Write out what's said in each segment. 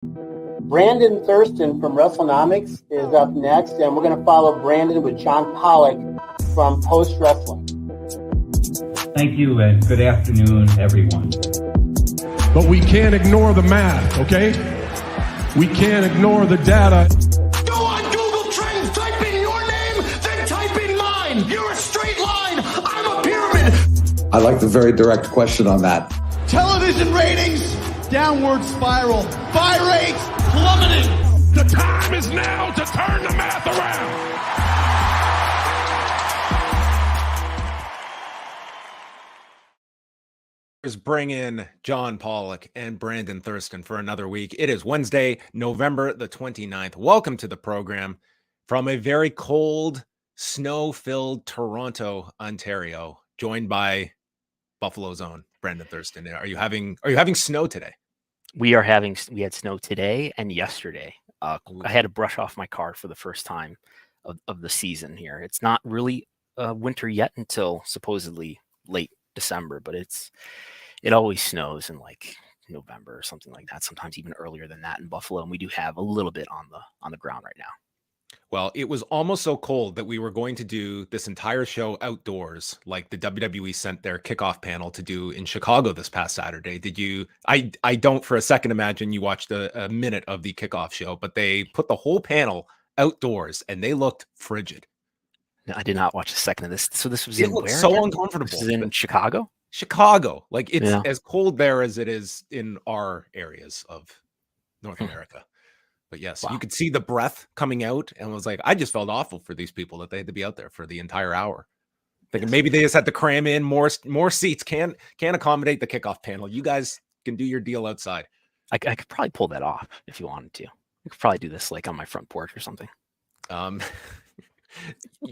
Brandon Thurston from Wrestlenomics is up next, and we're going to follow Brandon with John Pollock from Post Wrestling. Thank you, and good afternoon, everyone. But we can't ignore the math, okay? We can't ignore the data. Go on Google Trends, type in your name, then type in mine. You're a straight line, I'm a pyramid. I like the very direct question on that. Television ratings, downward spiral. Buy rates, plummeting. The time is now to turn the math around. Bring in John Pollock and Brandon Thurston for another week. It is Wednesday, November the 29th. Welcome to the program from a very cold, snow-filled Toronto, Ontario, joined by Buffalo's own Brandon Thurston. Are you having snow today? We had snow today and yesterday. I had to brush off my car for the first time of the season here. It's not really winter yet until supposedly late December, but it always snows in like November or something like that, sometimes even earlier than that in Buffalo, and we do have a little bit on the ground right now. Well, it was almost so cold that we were going to do this entire show outdoors, like the WWE sent their kickoff panel to do in Chicago this past Saturday. Did you? I don't for a second imagine you watched a minute of the kickoff show, but they put the whole panel outdoors and they looked frigid. No, I did not watch a second of this. So this was it in looked where? So again? uncomfortable. This is in Chicago? Chicago. Like it's as cold there as it is in our areas of North America. But yes, wow. You could see the breath coming out and was like, I just felt awful for these people that they had to be out there for the entire hour. Thinking maybe they just had to cram in more seats. Can't accommodate the kickoff panel. You guys can do your deal outside. I could probably pull that off if you wanted to. We could probably do this like on my front porch or something.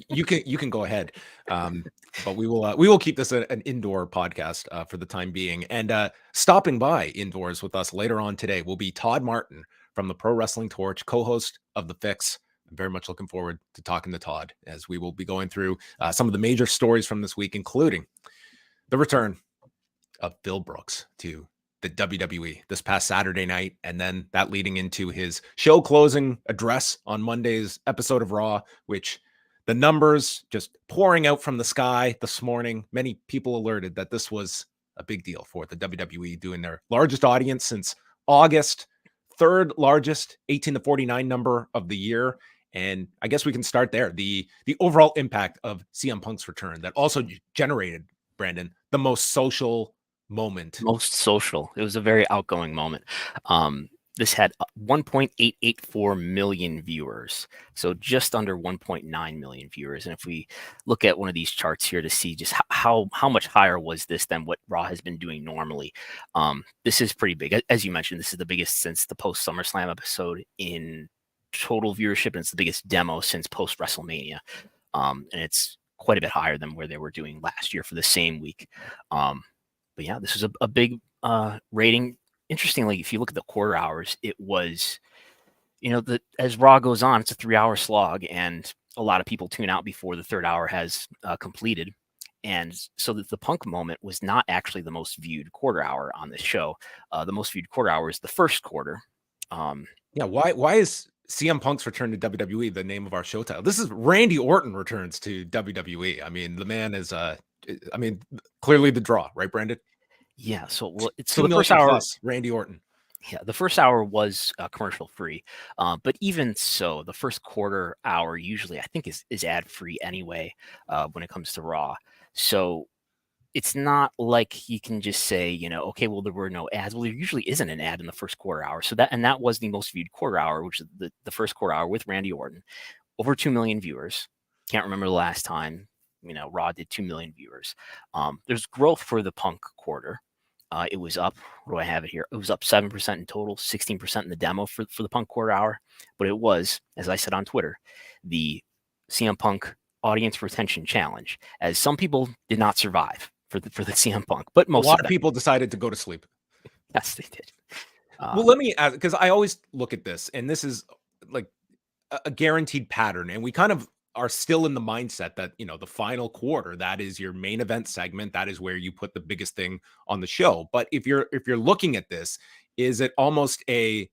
You can go ahead, but we will keep this an indoor podcast for the time being. And stopping by indoors with us later on today will be Todd Martin from the Pro Wrestling Torch, co-host of The Fix. I'm very much looking forward to talking to Todd as we will be going through some of the major stories from this week, including the return of Bill Brooks to the WWE this past Saturday night, and then that leading into his show closing address on Monday's episode of Raw, which the numbers just pouring out from the sky this morning. Many people alerted that this was a big deal for the WWE, doing their largest audience since August, third largest 18 to 49 number of the year. And I guess we can start there. The overall impact of CM Punk's return that also generated, Brandon, the most social moment. Most social. It was a very outgoing moment. This had 1.884 million viewers, so just under 1.9 million viewers. And if we look at one of these charts here to see just how much higher was this than what Raw has been doing normally, this is pretty big. As you mentioned, this is the biggest since the post SummerSlam episode in total viewership, and it's the biggest demo since post WrestleMania. And it's quite a bit higher than where they were doing last year for the same week. But yeah, this is a big rating. Interestingly, if you look at the quarter hours, it was, as Raw goes on, it's a 3-hour slog, and a lot of people tune out before the third hour has completed. And so that the Punk moment was not actually the most viewed quarter hour on this show. The most viewed quarter hour is the first quarter. Why is CM Punk's return to WWE the name of our show title? This is Randy Orton returns to WWE. I mean, the man is, clearly the draw, right, Brandon? Yeah, so it's so the first hour. Randy Orton. Yeah, the first hour was commercial free, but even so, the first quarter hour usually I think is ad free anyway when it comes to Raw. So it's not like you can just say, okay, well there were no ads. Well, there usually isn't an ad in the first quarter hour. So that was the most viewed quarter hour, which is the first quarter hour with Randy Orton, over 2 million viewers. Can't remember the last time Raw did 2 million viewers. There's growth for the Punk quarter. It was up. What do I have it here? It was up 7% in total, 16% in the demo for the Punk quarter hour. But it was, as I said on Twitter, the CM Punk audience retention challenge, as some people did not survive for the CM Punk, but most a lot of people decided to go to sleep. Yes, they did. Well, let me ask, because I always look at this, and this is like a guaranteed pattern, and we kind of are still in the mindset that, the final quarter, that is your main event segment. That is where you put the biggest thing on the show. But if you're looking at this, is it almost a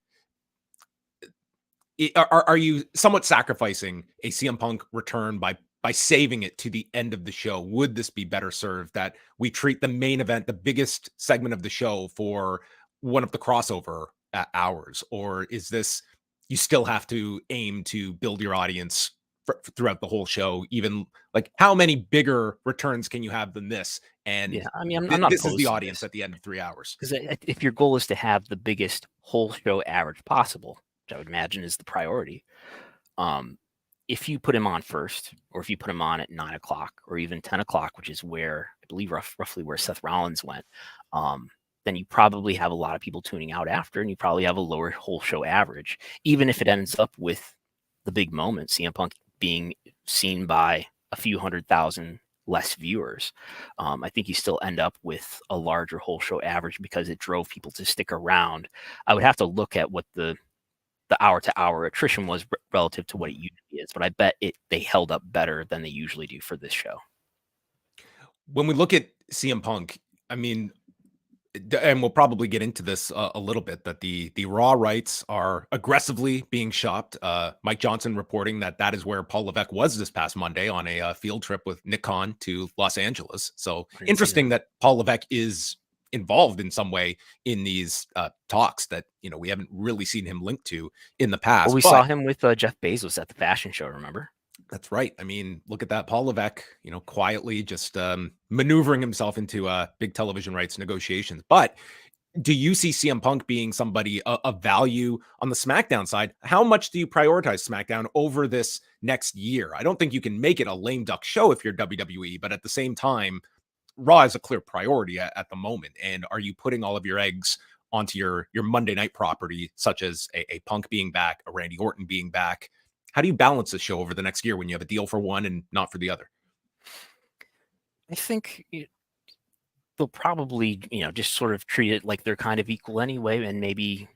are you somewhat sacrificing a CM Punk return by saving it to the end of the show? Would this be better served that we treat the main event, the biggest segment of the show, for one of the crossover hours? Or is this, you still have to aim to build your audience throughout the whole show? Even like, how many bigger returns can you have than this? And yeah, I mean, I'm not this is opposed the to audience this, at the end of 3 hours. because if your goal is to have the biggest whole show average possible, which I would imagine is the priority, if you put him on first, or if you put him on at 9 o'clock or even 10 o'clock, which is where I believe roughly where Seth Rollins went, then you probably have a lot of people tuning out after, and you probably have a lower whole show average, even if it ends up with the big moment, CM Punk being seen by a few 100,000 less viewers. I think you still end up with a larger whole show average because it drove people to stick around. I would have to look at what the hour-to-hour attrition was relative to what it usually is, but I bet they held up better than they usually do for this show. When we look at CM Punk, I mean, and we'll probably get into this a little bit, that the Raw rights are aggressively being shopped. Mike Johnson reporting that is where Paul Levesque was this past Monday on a field trip with Nick Khan to Los Angeles. So interesting that Paul Levesque is involved in some way in these talks that, we haven't really seen him linked to in the past. Well, we saw him with Jeff Bezos at the fashion show, remember? That's right. I mean, look at that. Paul Levesque, quietly just maneuvering himself into big television rights negotiations. But do you see CM Punk being somebody of value on the SmackDown side? How much do you prioritize SmackDown over this next year? I don't think you can make it a lame duck show if you're WWE, but at the same time, Raw is a clear priority at the moment. And are you putting all of your eggs onto your Monday night property, such as a Punk being back, a Randy Orton being back? How do you balance the show over the next year when you have a deal for one and not for the other? I think they'll probably, just sort of treat it like they're kind of equal anyway. And maybe,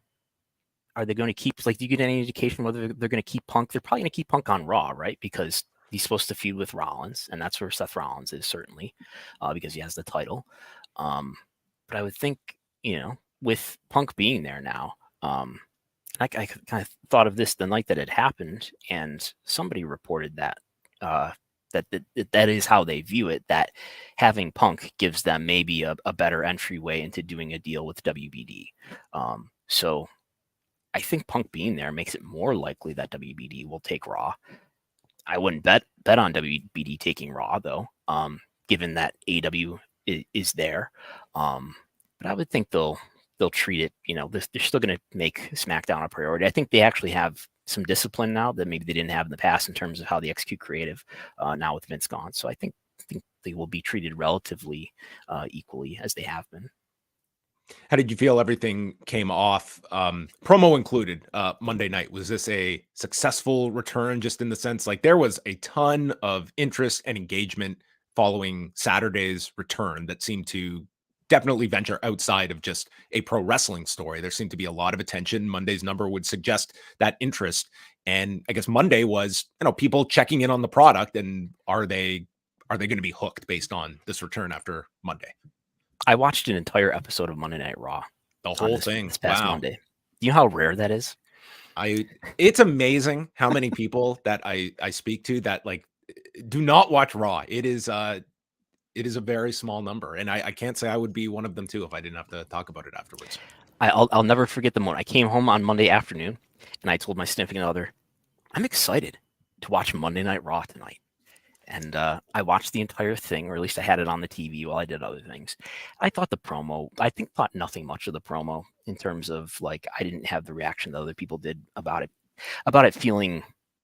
are they going to keep, do you get any indication whether they're going to keep Punk? They're probably going to keep Punk on Raw, right? Because he's supposed to feud with Rollins, and that's where Seth Rollins is, certainly, because he has the title. But I would think, with Punk being there now, I kind of thought of this the night that it happened, and somebody reported that that is how they view it, that having Punk gives them maybe a better entryway into doing a deal with WBD. So I think Punk being there makes it more likely that WBD will take Raw. I wouldn't bet on WBD taking Raw, though, given that AEW is there. But I would think they'll treat it, they're still going to make SmackDown a priority. I think they actually have some discipline now that maybe they didn't have in the past in terms of how they execute creative now with Vince gone. So I think they will be treated relatively equally as they have been. How did you feel everything came off, promo included, Monday night? Was this a successful return, just in the sense, there was a ton of interest and engagement following Saturday's return that seemed to definitely venture outside of just a pro wrestling story? There seemed to be a lot of attention. Monday's number would suggest that interest. And I guess Monday was, people checking in on the product, and are they going to be hooked based on this return after Monday? I watched an entire episode of Monday Night Raw. The whole thing. This past Monday. Do you know how rare that is? It's amazing how many people that I speak to that do not watch Raw. It is a very small number, and I can't say I would be one of them too if I didn't have to talk about it afterwards. I'll never forget the moment I came home on Monday afternoon, and I told my significant other, I'm excited to watch Monday Night Raw tonight. And I watched the entire thing, or at least I had it on the TV while I did other things. I thought thought nothing much of the promo, in terms of I didn't have the reaction that other people did about it feeling,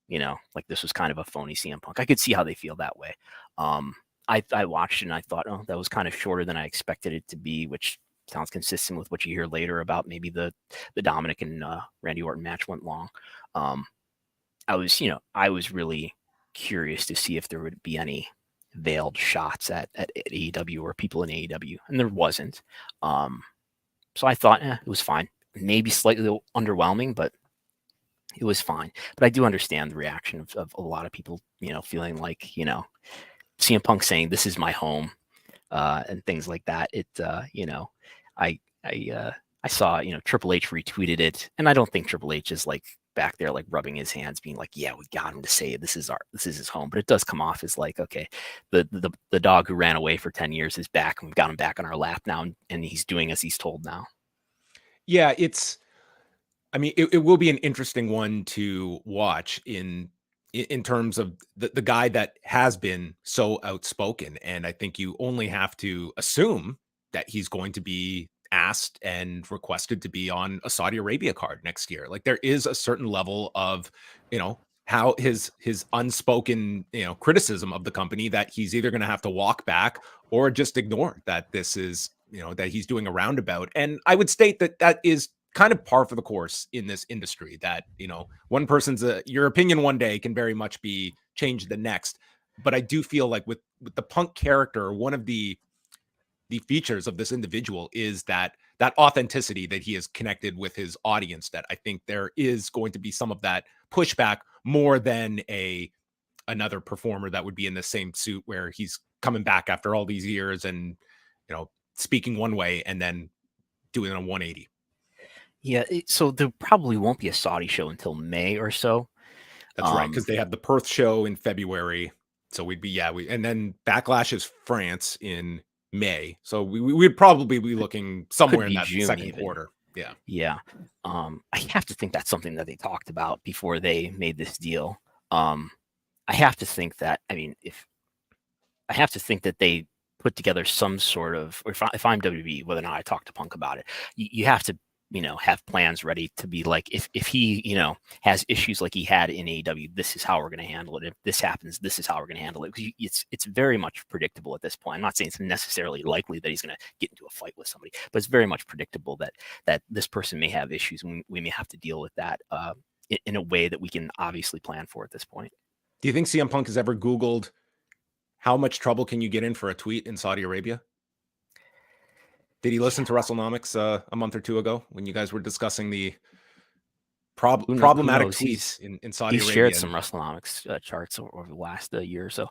like this was kind of a phony CM Punk. I could see how they feel that way. I watched it and I thought, oh, that was kind of shorter than I expected it to be, which sounds consistent with what you hear later about maybe the Dominic and Randy Orton match went long. I was really curious to see if there would be any veiled shots at AEW or people in AEW, and there wasn't. So I thought, it was fine. Maybe slightly underwhelming, but it was fine. But I do understand the reaction of a lot of people, feeling like, CM Punk saying this is my home, and things like that. I I saw, Triple H retweeted it, and I don't think Triple H is like back there like rubbing his hands, being like, "Yeah, we got him to say this is his home." But it does come off as like, okay, the dog who ran away for 10 years is back, and we've got him back on our lap now, and he's doing as he's told now. Yeah, it will be an interesting one to watch in terms of the guy that has been so outspoken, and I think you only have to assume that he's going to be asked and requested to be on a Saudi Arabia card next year. Like there is a certain level of, how his unspoken, criticism of the company that he's either going to have to walk back or just ignore that this is, that he's doing a roundabout. And I would state that is kind of par for the course in this industry, that, one person's your opinion one day can very much be changed the next. But I do feel like with the Punk character, one of the features of this individual is that authenticity, that he is connected with his audience, that I think there is going to be some of that pushback more than another performer that would be in the same suit where he's coming back after all these years and, speaking one way and then doing a 180. Yeah. So there probably won't be a Saudi show until May or so. That's right. Cause they have the Perth show in February. So we'd be, and then Backlash is France in May, so we'd probably be looking somewhere in that June, second quarter. Yeah. I have to think that's something that they talked about before they made this deal. I have to think that, they put together some sort of, or if I'm WWE, whether or not I talk to Punk about it, you have to, have plans ready to be like, if he, has issues like he had in AEW, this is how we're going to handle it. If this happens, this is how we're going to handle it. Because it's very much predictable at this point. I'm not saying it's necessarily likely that he's going to get into a fight with somebody, but it's very much predictable that this person may have issues, and we may have to deal with that in a way that we can obviously plan for at this point. Do you think CM Punk has ever Googled how much trouble can you get in for a tweet in Saudi Arabia? Did he listen to Wrestlenomics a month or two ago when you guys were discussing the problematic tweets in Saudi Arabia? He's shared some Wrestlenomics charts over the last year or so.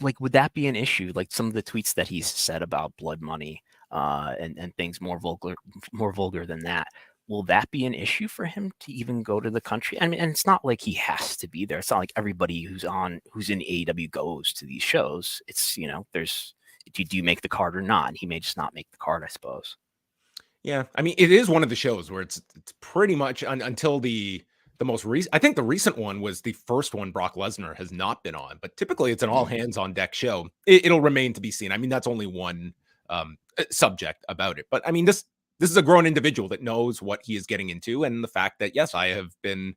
Like, would that be an issue? Like some of the tweets that he's said about blood money and things more vulgar than that. Will that be an issue for him to even go to the country? I mean, and it's not like he has to be there. It's not like everybody who's in AEW goes to these shows. It's, do you make the card or not? And he may just not make the card, I suppose. Yeah. I mean, it is one of the shows where it's pretty much until the most recent. I think the recent one was the first one Brock Lesnar has not been on, but typically it's an all hands on deck show. It'll remain to be seen. I mean, that's only one subject about it, but I mean, this is a grown individual that knows what he is getting into. And the fact that, yes, I have been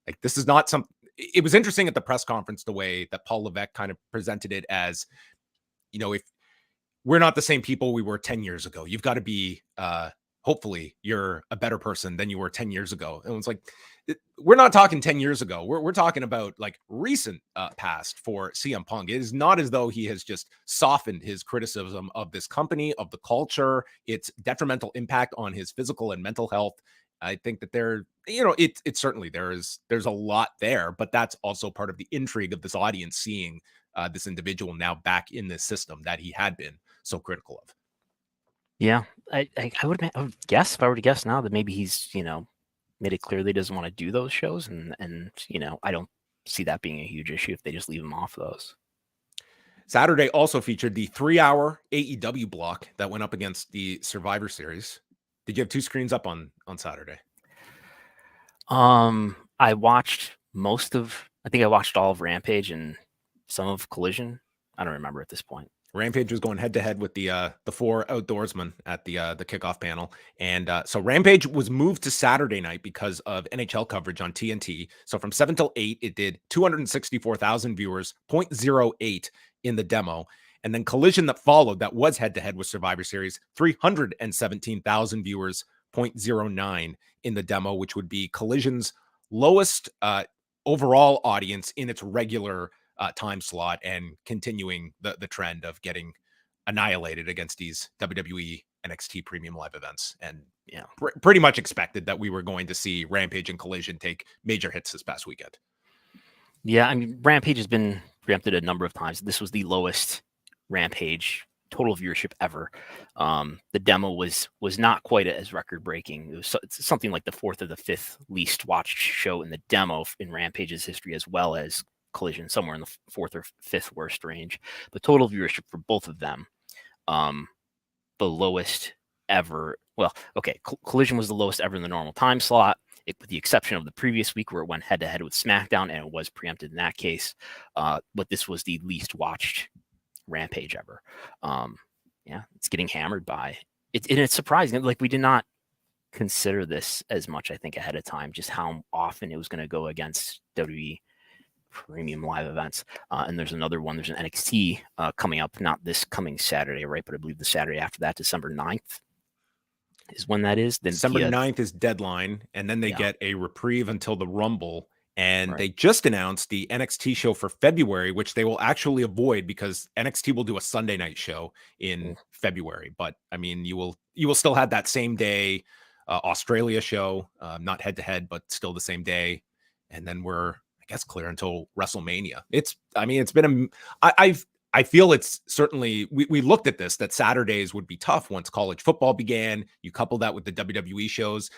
like, this is not it was interesting at the press conference, the way that Paul Levesque kind of presented it as, if we're not the same people we were 10 years ago, you've got to be, hopefully you're a better person than you were 10 years ago. And it's like, we're not talking 10 years ago. We're talking about like recent past for CM Punk. It is not as though he has just softened his criticism of this company, of the culture, its detrimental impact on his physical and mental health. I think that it's certainly there's a lot there, but that's also part of the intrigue of this audience seeing this individual now back in this system that he had been so critical of. Yeah, I would guess, if I were to guess now, that maybe he's, made it clear that he doesn't want to do those shows. And I don't see that being a huge issue if they just leave him off those. Saturday also featured the 3-hour AEW block that went up against the Survivor Series. Did you have two screens up on Saturday? I watched I think I watched all of Rampage and some of Collision. I don't remember at this point. Rampage was going head to head with the four outdoorsmen at the kickoff panel. And so Rampage was moved to Saturday night because of NHL coverage on TNT. So from 7 till 8, it did 264,000 viewers, 0.08 in the demo. And then Collision that followed, that was head to head with Survivor Series, 317,000 viewers, 0.09 in the demo, which would be Collision's lowest overall audience in its regular time slot, and continuing the trend of getting annihilated against these WWE NXT premium live events. And pretty much expected that we were going to see Rampage and Collision take major hits this past weekend. Yeah, I mean, Rampage has been preempted a number of times. This was the lowest Rampage total viewership ever. The demo was not quite as record breaking. It was something like the 4th or the 5th least watched show in the demo in Rampage's history, as well as Collision, somewhere in the 4th or 5th worst range. But total viewership for both of them, the lowest ever. Well, okay, Collision was the lowest ever in the normal time slot, with the exception of the previous week where it went head to head with SmackDown, and it was preempted in that case. But this was the least watched Rampage ever. It's getting hammered by it, and it's surprising. Like, we did not consider this as much, I think, ahead of time, just how often it was going to go against WWE premium live events. And there's another one. There's an NXT coming up, not this coming Saturday, right? But I believe the Saturday after that, December 9th is when that is. Then December 9th is deadline, and then they get a reprieve until the Rumble. And they just announced the NXT show for February, which they will actually avoid because NXT will do a Sunday night show in February. But I mean, you will still have that same day Australia show, not head to head, but still the same day. And then we're, I guess, clear until WrestleMania. It's been I feel it's certainly, we looked at this, that Saturdays would be tough once college football began. You couple that with the WWE shows.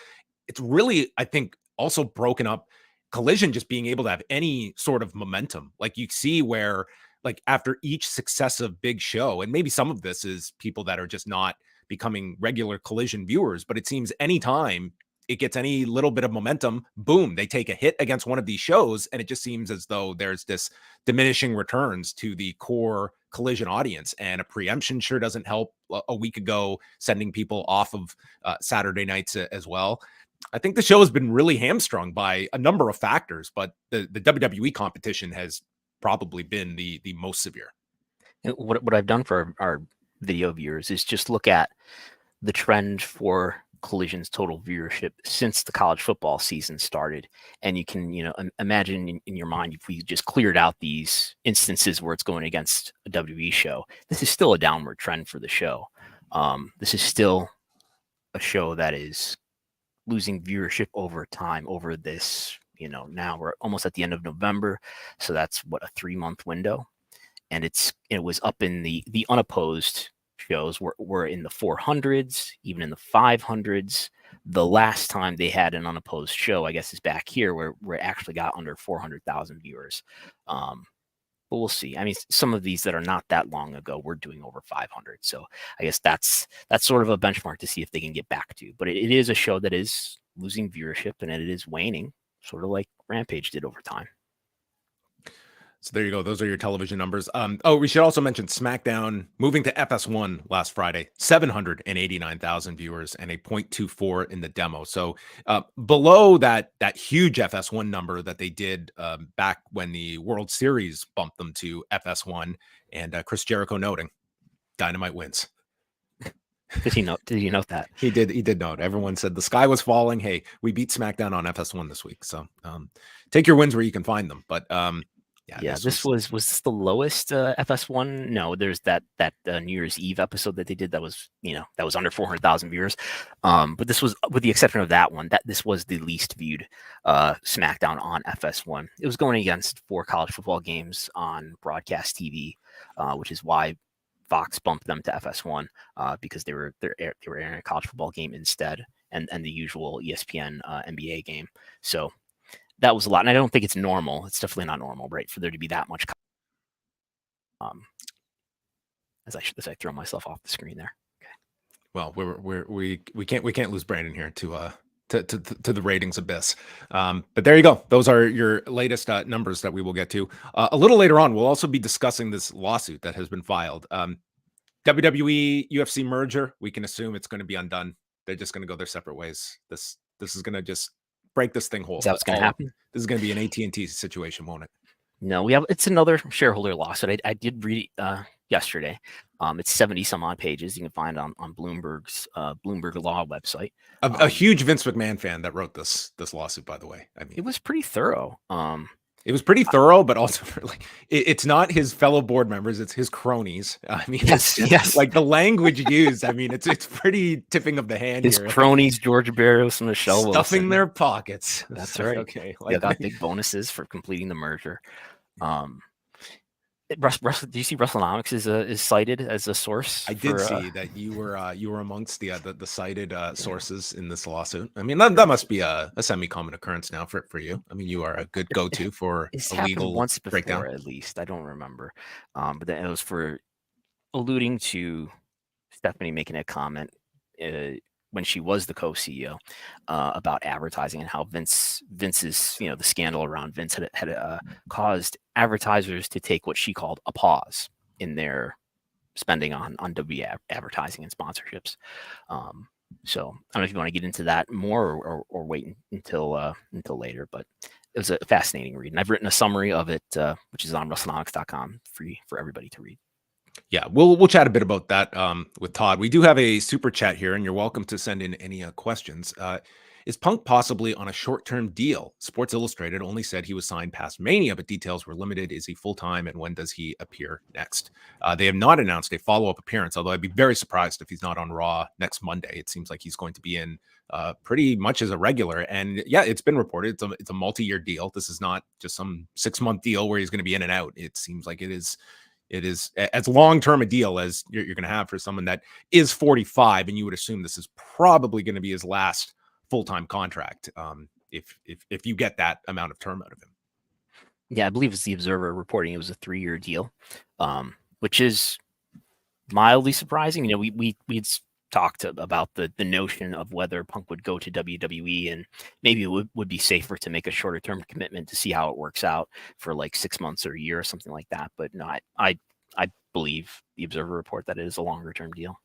It's really, I think, also broken up Collision just being able to have any sort of momentum. Like, you see where, like, after each successive big show, and maybe some of this is people that are just not becoming regular Collision viewers, but it seems anytime it gets any little bit of momentum, boom, they take a hit against one of these shows, and it just seems as though there's this diminishing returns to the core Collision audience. And a preemption sure doesn't help. A week ago, sending people off of Saturday nights as well. I think the show has been really hamstrung by a number of factors, but the WWE competition has probably been the most severe. What I've done for our video viewers is just look at the trend for Collision's total viewership since the college football season started. And you can, imagine in your mind, if we just cleared out these instances where it's going against a WWE show, this is still a downward trend for the show. This is still a show that is losing viewership over time over this, now we're almost at the end of November. So that's what, a 3-month window. And it was up in the unopposed shows were in the 400s, even in the 500s. The last time they had an unopposed show, I guess, is back here where it actually got under 400,000 viewers. But we'll see. I mean, some of these that are not that long ago, we're doing over 500. So I guess that's sort of a benchmark to see if they can get back to. But it is a show that is losing viewership, and it is waning, sort of like Rampage did over time. So there you go. Those are your television numbers. We should also mention SmackDown moving to FS1 last Friday, 789,000 viewers and a 0.24 in the demo. So below that huge FS1 number that they did back when the World Series bumped them to FS1, and Chris Jericho noting, Dynamite wins. Did he note that? He did note. Everyone said the sky was falling. Hey, we beat SmackDown on FS1 this week. So take your wins where you can find them. But this was this the lowest FS1? No, there's that New Year's Eve episode that they did that was under 400,000 viewers. But this was, with the exception of that one, this was the least viewed SmackDown on FS1. It was going against 4 college football games on broadcast TV, which is why Fox bumped them to FS1 because they were airing a college football game instead, and the usual ESPN NBA game. So that was a lot, and I don't think it's normal. It's definitely not normal, right, for there to be that much. As I throw myself off the screen there. Okay. Well, we can't lose Brandon here to the ratings abyss. But there you go. Those are your latest numbers that we will get to a little later on. We'll also be discussing this lawsuit that has been filed. WWE UFC merger. We can assume it's going to be undone. They're just going to go their separate ways. This is going to just break this thing whole. Is that what's going to happen? This is going to be an AT&T situation, won't it? No, it's another shareholder lawsuit. I did read it yesterday. It's 70 some odd pages. You can find on Bloomberg's Bloomberg Law website. A huge Vince McMahon fan that wrote this lawsuit, by the way. I mean, it was pretty thorough. It was pretty thorough, but also it's not his fellow board members; it's his cronies. I mean, yes. Like the language used. I mean, it's pretty tipping of the hand. His here. Cronies, George Barrios and Michelle Wilson, stuffing their pockets. That's right. Okay, They got big bonuses for completing the merger. Do you see Wrestlenomics is cited as a source? I did see that you were amongst the cited sources in this lawsuit. I mean, that must be a semi-common occurrence now for you. I mean, you are a good go-to for It's a happened legal once before, breakdown. at least. I don't remember. But then it was for alluding to Stephanie making a comment when she was the co-CEO about advertising and how Vince's, the scandal around Vince had caused advertisers to take what she called a pause in their spending on WWE advertising and sponsorships. So I don't know if you want to get into that more or wait until later, but it was a fascinating read. And I've written a summary of it, which is on Wrestlenomics.com free for everybody to read. Yeah, we'll chat a bit about that with Todd. We do have a super chat here, and you're welcome to send in any questions. Is Punk possibly on a short-term deal? Sports Illustrated only said he was signed past Mania, but details were limited. Is he full-time, and when does he appear next? They have not announced a follow-up appearance, although I'd be very surprised if he's not on Raw next Monday. It seems like he's going to be in pretty much as a regular. And yeah, it's been reported it's a multi-year deal. This is not just some 6-month deal where he's going to be in and out. It seems like it is as long-term a deal as you're going to have for someone that is 45, and you would assume this is probably going to be his last full-time contract if you get that amount of term out of him. Yeah, I believe it's the Observer reporting it was a 3-year deal, which is mildly surprising. We'd talked about the notion of whether Punk would go to WWE, and maybe it would be safer to make a shorter term commitment to see how it works out for like 6 months or a year or something like that. But no, I believe the Observer report that it is a longer term deal.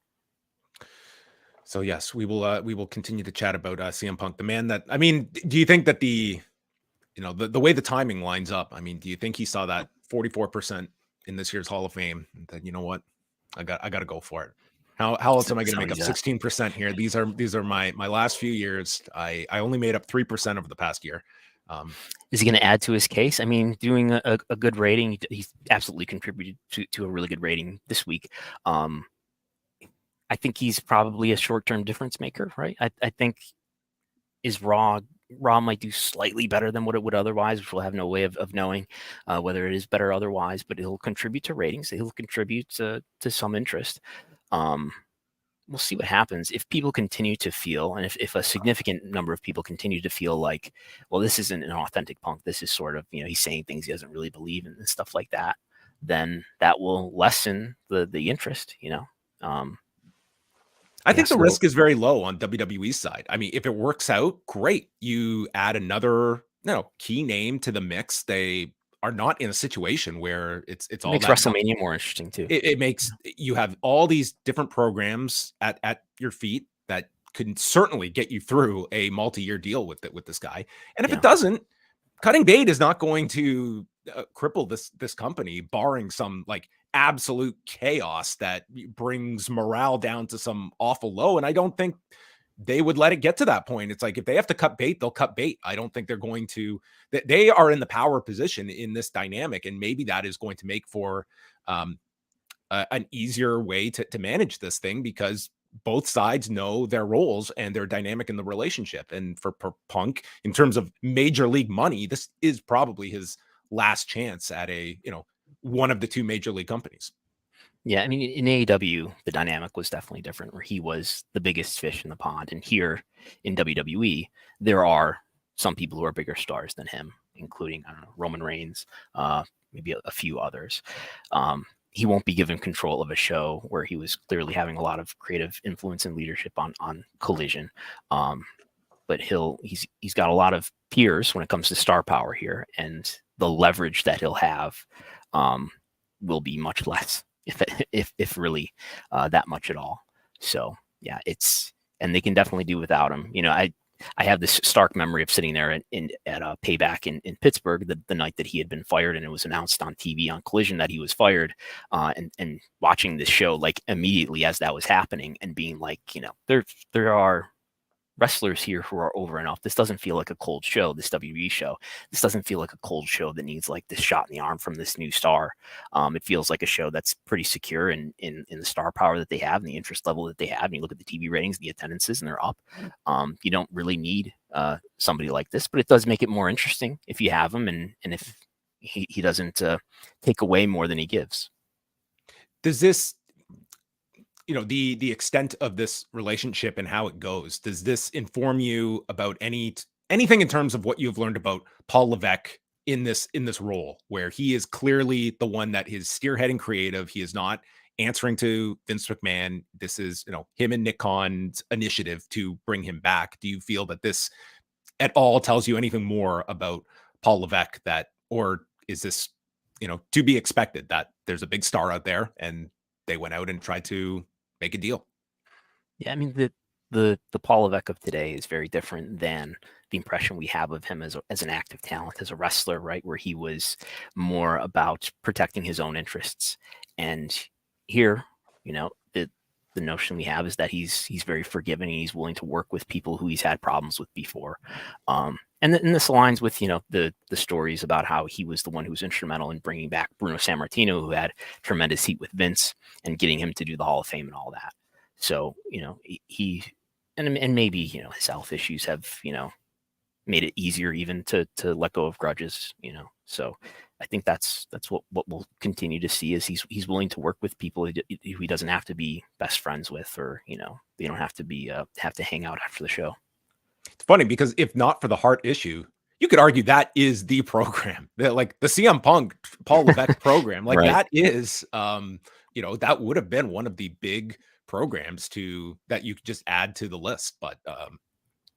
So yes, we will continue to chat about CM Punk, the man that, I mean, do you think that the way the timing lines up, I mean, do you think he saw that 44% in this year's Hall of Fame, that, you know what, I got to go for it? How else am I going to make up 16% here? These are my last few years. I only made up 3% over the past year. Is he going to add to his case? I mean, doing a good rating, he's absolutely contributed to a really good rating this week. I think he's probably a short-term difference maker, right? I think is Raw might do slightly better than what it would otherwise, which we'll have no way of knowing whether it is better otherwise, but it'll contribute to ratings. He'll contribute to some interest. We'll see what happens if people continue to feel, and if a significant number of people continue to feel like, well, this isn't an authentic Punk. This is sort of, he's saying things he doesn't really believe in and stuff like that. Then that will lessen the interest, I think the risk is very low on WWE's side. I mean, if it works out, great. You add another, key name to the mix. They are not in a situation where it's all makes WrestleMania more interesting too. It makes you have all these different programs at your feet that could certainly get you through a multi-year deal with this guy. And if it doesn't, cutting bait is not going to cripple this company, barring some like absolute chaos that brings morale down to some awful low. And I don't think they would let it get to that point. It's like, if they have to cut bait, they'll cut bait. I don't think they're going to, they are in the power position in this dynamic. And maybe that is going to make for an easier way to manage this thing, because both sides know their roles and their dynamic in the relationship. And for Punk, in terms of major league money, this is probably his last chance at one of the two major league companies. Yeah, I mean, in AEW, the dynamic was definitely different, where he was the biggest fish in the pond. And here in WWE, there are some people who are bigger stars than him, including, Roman Reigns, maybe a few others. He won't be given control of a show where he was clearly having a lot of creative influence and leadership on Collision. But he's got a lot of peers when it comes to star power here, and the leverage that he'll have will be much less, if really that much at all. So yeah, and they can definitely do without him. I have this stark memory of sitting there at a Payback in Pittsburgh the night that he had been fired, and it was announced on TV on Collision that he was fired, and watching this show like immediately as that was happening and being like, there are wrestlers here who are over enough. This doesn't feel like a cold show, this WWE show. This doesn't feel like a cold show that needs like this shot in the arm from this new star. It feels like a show that's pretty secure in the star power that they have and the interest level that they have. And you look at the TV ratings, the attendances, and they're up. You don't really need somebody like this, but it does make it more interesting if you have them. And if he doesn't take away more than he gives. Does this, the extent of this relationship and how it goes, does this inform you about anything in terms of what you've learned about Paul Levesque in this role, where he is clearly the one that is spearheading creative? He is not answering to Vince McMahon. This is, him and Nick Khan's initiative to bring him back. Do you feel that this at all tells you anything more about Paul Levesque, or is this, to be expected that there's a big star out there and they went out and tried to make a deal? Yeah, I mean, the Paul Levesque of today is very different than the impression we have of him as an active talent, as a wrestler, right? Where he was more about protecting his own interests. And here, the notion we have is that he's very forgiving and he's willing to work with people who he's had problems with before. And this aligns with, the stories about how he was the one who was instrumental in bringing back Bruno Sammartino, who had tremendous heat with Vince, and getting him to do the Hall of Fame and all that. So, he and maybe, his health issues have, made it easier even to let go of grudges, So I think that's what we'll continue to see, is he's willing to work with people who he doesn't have to be best friends with, or, they don't have to hang out after the show. It's funny because if not for the heart issue, you could argue that is the program, that like the CM Punk Paul Levesque program, like right. That is, that would have been one of the big programs that you could just add to the list, but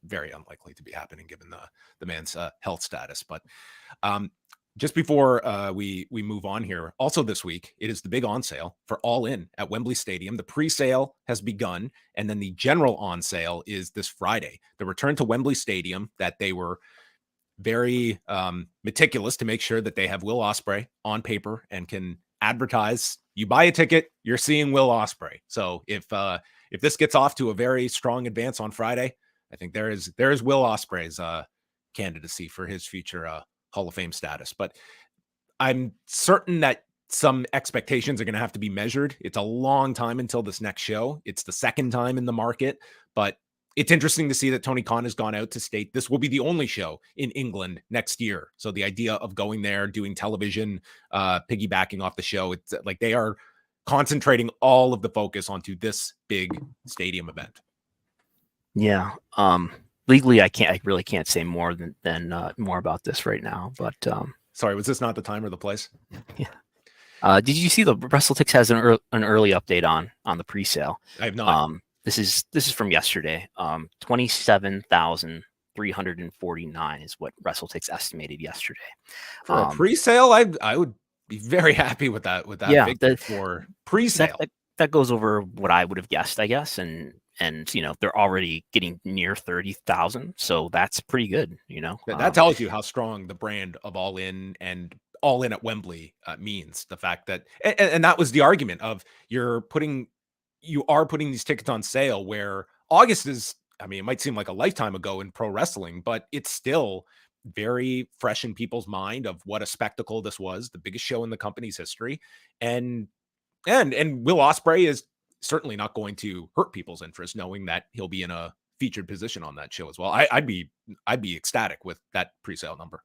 very unlikely to be happening given the man's health status. But just before we move on here, also this week, it is the big on sale for All In at Wembley Stadium. The pre-sale has begun, and then the general on sale is this Friday. The return to Wembley Stadium, that they were very meticulous to make sure that they have Will Ospreay on paper and can advertise. You buy a ticket, you're seeing Will Ospreay. So if this gets off to a very strong advance on Friday, I think there is Will Ospreay's candidacy for his future Hall of Fame status. But I'm certain that some expectations are going to have to be measured. It's a long time until this next show. It's the second time in the market, but it's interesting to see that Tony Khan has gone out to state this will be the only show in England next year. So the idea of going there, doing television, piggybacking off the show, it's like they are concentrating all of the focus onto this big stadium event. Yeah. Legally, I really can't say more than more about this right now. But sorry, was this not the time or the place? Yeah. Did you see the WrestleTix has an early update on the pre-sale? I have not. This is from yesterday. 27,349 is what WrestleTix estimated yesterday. For a pre-sale, I would be very happy with that. Yeah, for pre-sale. That goes over what I would have guessed, I guess, and they're already getting near 30,000, so that's pretty good. That tells you how strong the brand of All In and All In at Wembley means. The fact that and that was the argument of you are putting these tickets on sale, where August is, I mean, it might seem like a lifetime ago in pro wrestling, but it's still very fresh in people's mind of what a spectacle this was, the biggest show in the company's history. And Will Ospreay is certainly not going to hurt people's interest, knowing that he'll be in a featured position on that show as well. I'd be ecstatic with that pre-sale number.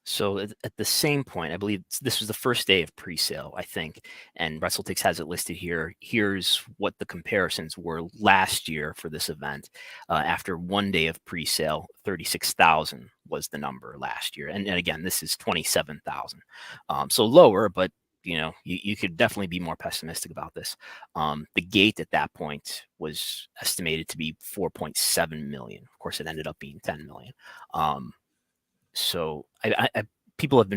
So at the same point, I believe this was the first day of pre-sale, I think, and WrestleTix has it listed here. Here's what the comparisons were last year for this event. After one day of pre-sale, 36,000 was the number last year. And again, this is 27,000. So lower, but you could definitely be more pessimistic about this. The gate at that point was estimated to be 4.7 million. Of course, it ended up being 10 million. So I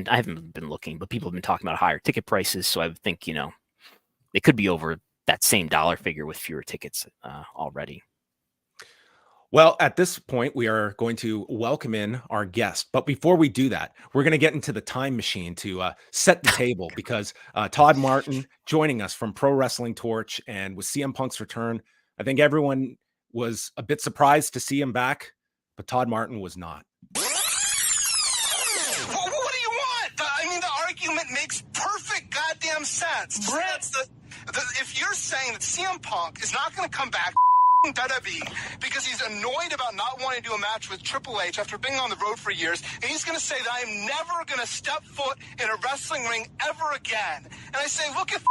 haven't been looking, but people have been talking about higher ticket prices. So I would think, they could be over that same dollar figure with fewer tickets already. Well, at this point, we are going to welcome in our guest. But before we do that, we're going to get into the time machine to set the table, because Todd Martin joining us from Pro Wrestling Torch, and with CM Punk's return, I think everyone was a bit surprised to see him back, but Todd Martin was not. Makes perfect goddamn sense. Brett, if you're saying that CM Punk is not going to come back, WWE because he's annoyed about not wanting to do a match with Triple H after being on the road for years, and he's going to say that I'm never going to step foot in a wrestling ring ever again. And I say, look at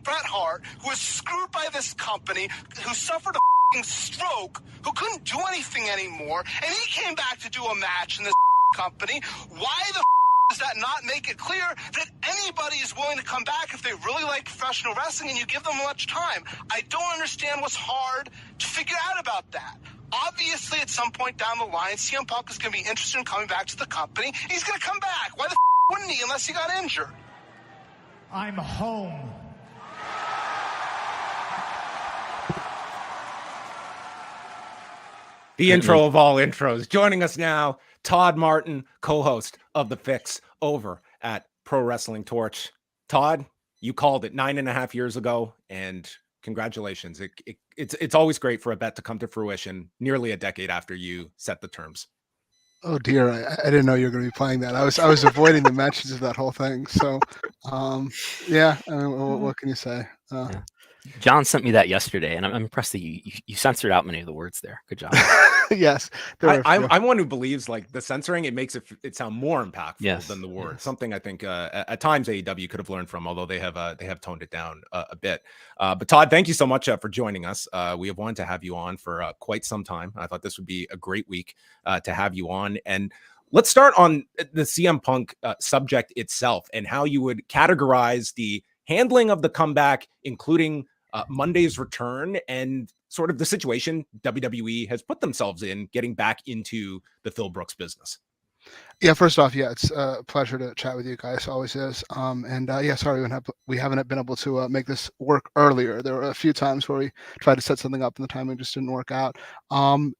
Bret Hart, who was screwed by this company, who suffered a stroke, who couldn't do anything anymore, and he came back to do a match in this company. Why the does that not make it clear that anybody is willing to come back if they really like professional wrestling and you give them much time? I don't understand what's hard to figure out about that. Obviously, at some point down the line, CM Punk is going to be interested in coming back to the company. He's going to come back. Why the wouldn't he unless he got injured? I'm home. The intro of all intros. Joining us now, Todd Martin, co-host of The Fix over at Pro Wrestling Torch. Todd, you called it 9.5 years ago, and congratulations. It's always great for a bet to come to fruition nearly a decade after you set the terms. Oh dear, I didn't know you were going to be playing that. I was avoiding the mentions of that whole thing. So, yeah, I mean, what can you say? Yeah. John sent me that yesterday, and I'm impressed that you censored out many of the words there. Good job. Yes, I'm one who believes like the censoring, it makes it sound more impactful than the word. Yes. Something I think at times AEW could have learned from, although they have toned it down a bit. But Todd, thank you so much for joining us. We have wanted to have you on for quite some time. I thought this would be a great week to have you on. And let's start on the CM Punk subject itself and how you would categorize the handling of the comeback, including Monday's return and sort of the situation WWE has put themselves in getting back into the Phil Brooks business. Yeah, first off, yeah, it's a pleasure to chat with you guys. Always is. Yeah, sorry we haven't been able to make this work earlier. There were a few times where we tried to set something up and the timing just didn't work out.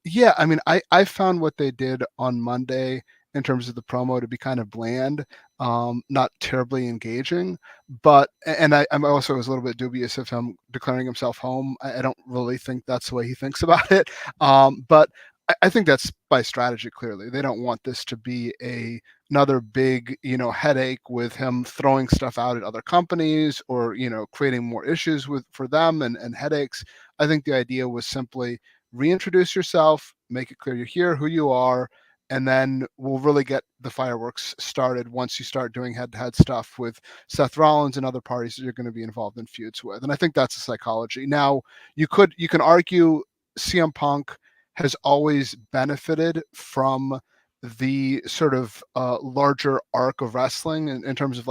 Yeah, I mean, I found what they did on Monday in terms of the promo to be kind of bland, not terribly engaging, but I'm also was a little bit dubious of him declaring himself home. I don't really think that's the way he thinks about it. But I think that's by strategy. Clearly, they don't want this to be another big, headache with him throwing stuff out at other companies or, creating more issues for them and headaches. I think the idea was simply reintroduce yourself, make it clear you're here, who you are, and then we'll really get the fireworks started once you start doing head-to-head stuff with Seth Rollins and other parties that you're going to be involved in feuds with. And I think that's the psychology. Now, you can argue CM Punk has always benefited from the sort of larger arc of wrestling in terms of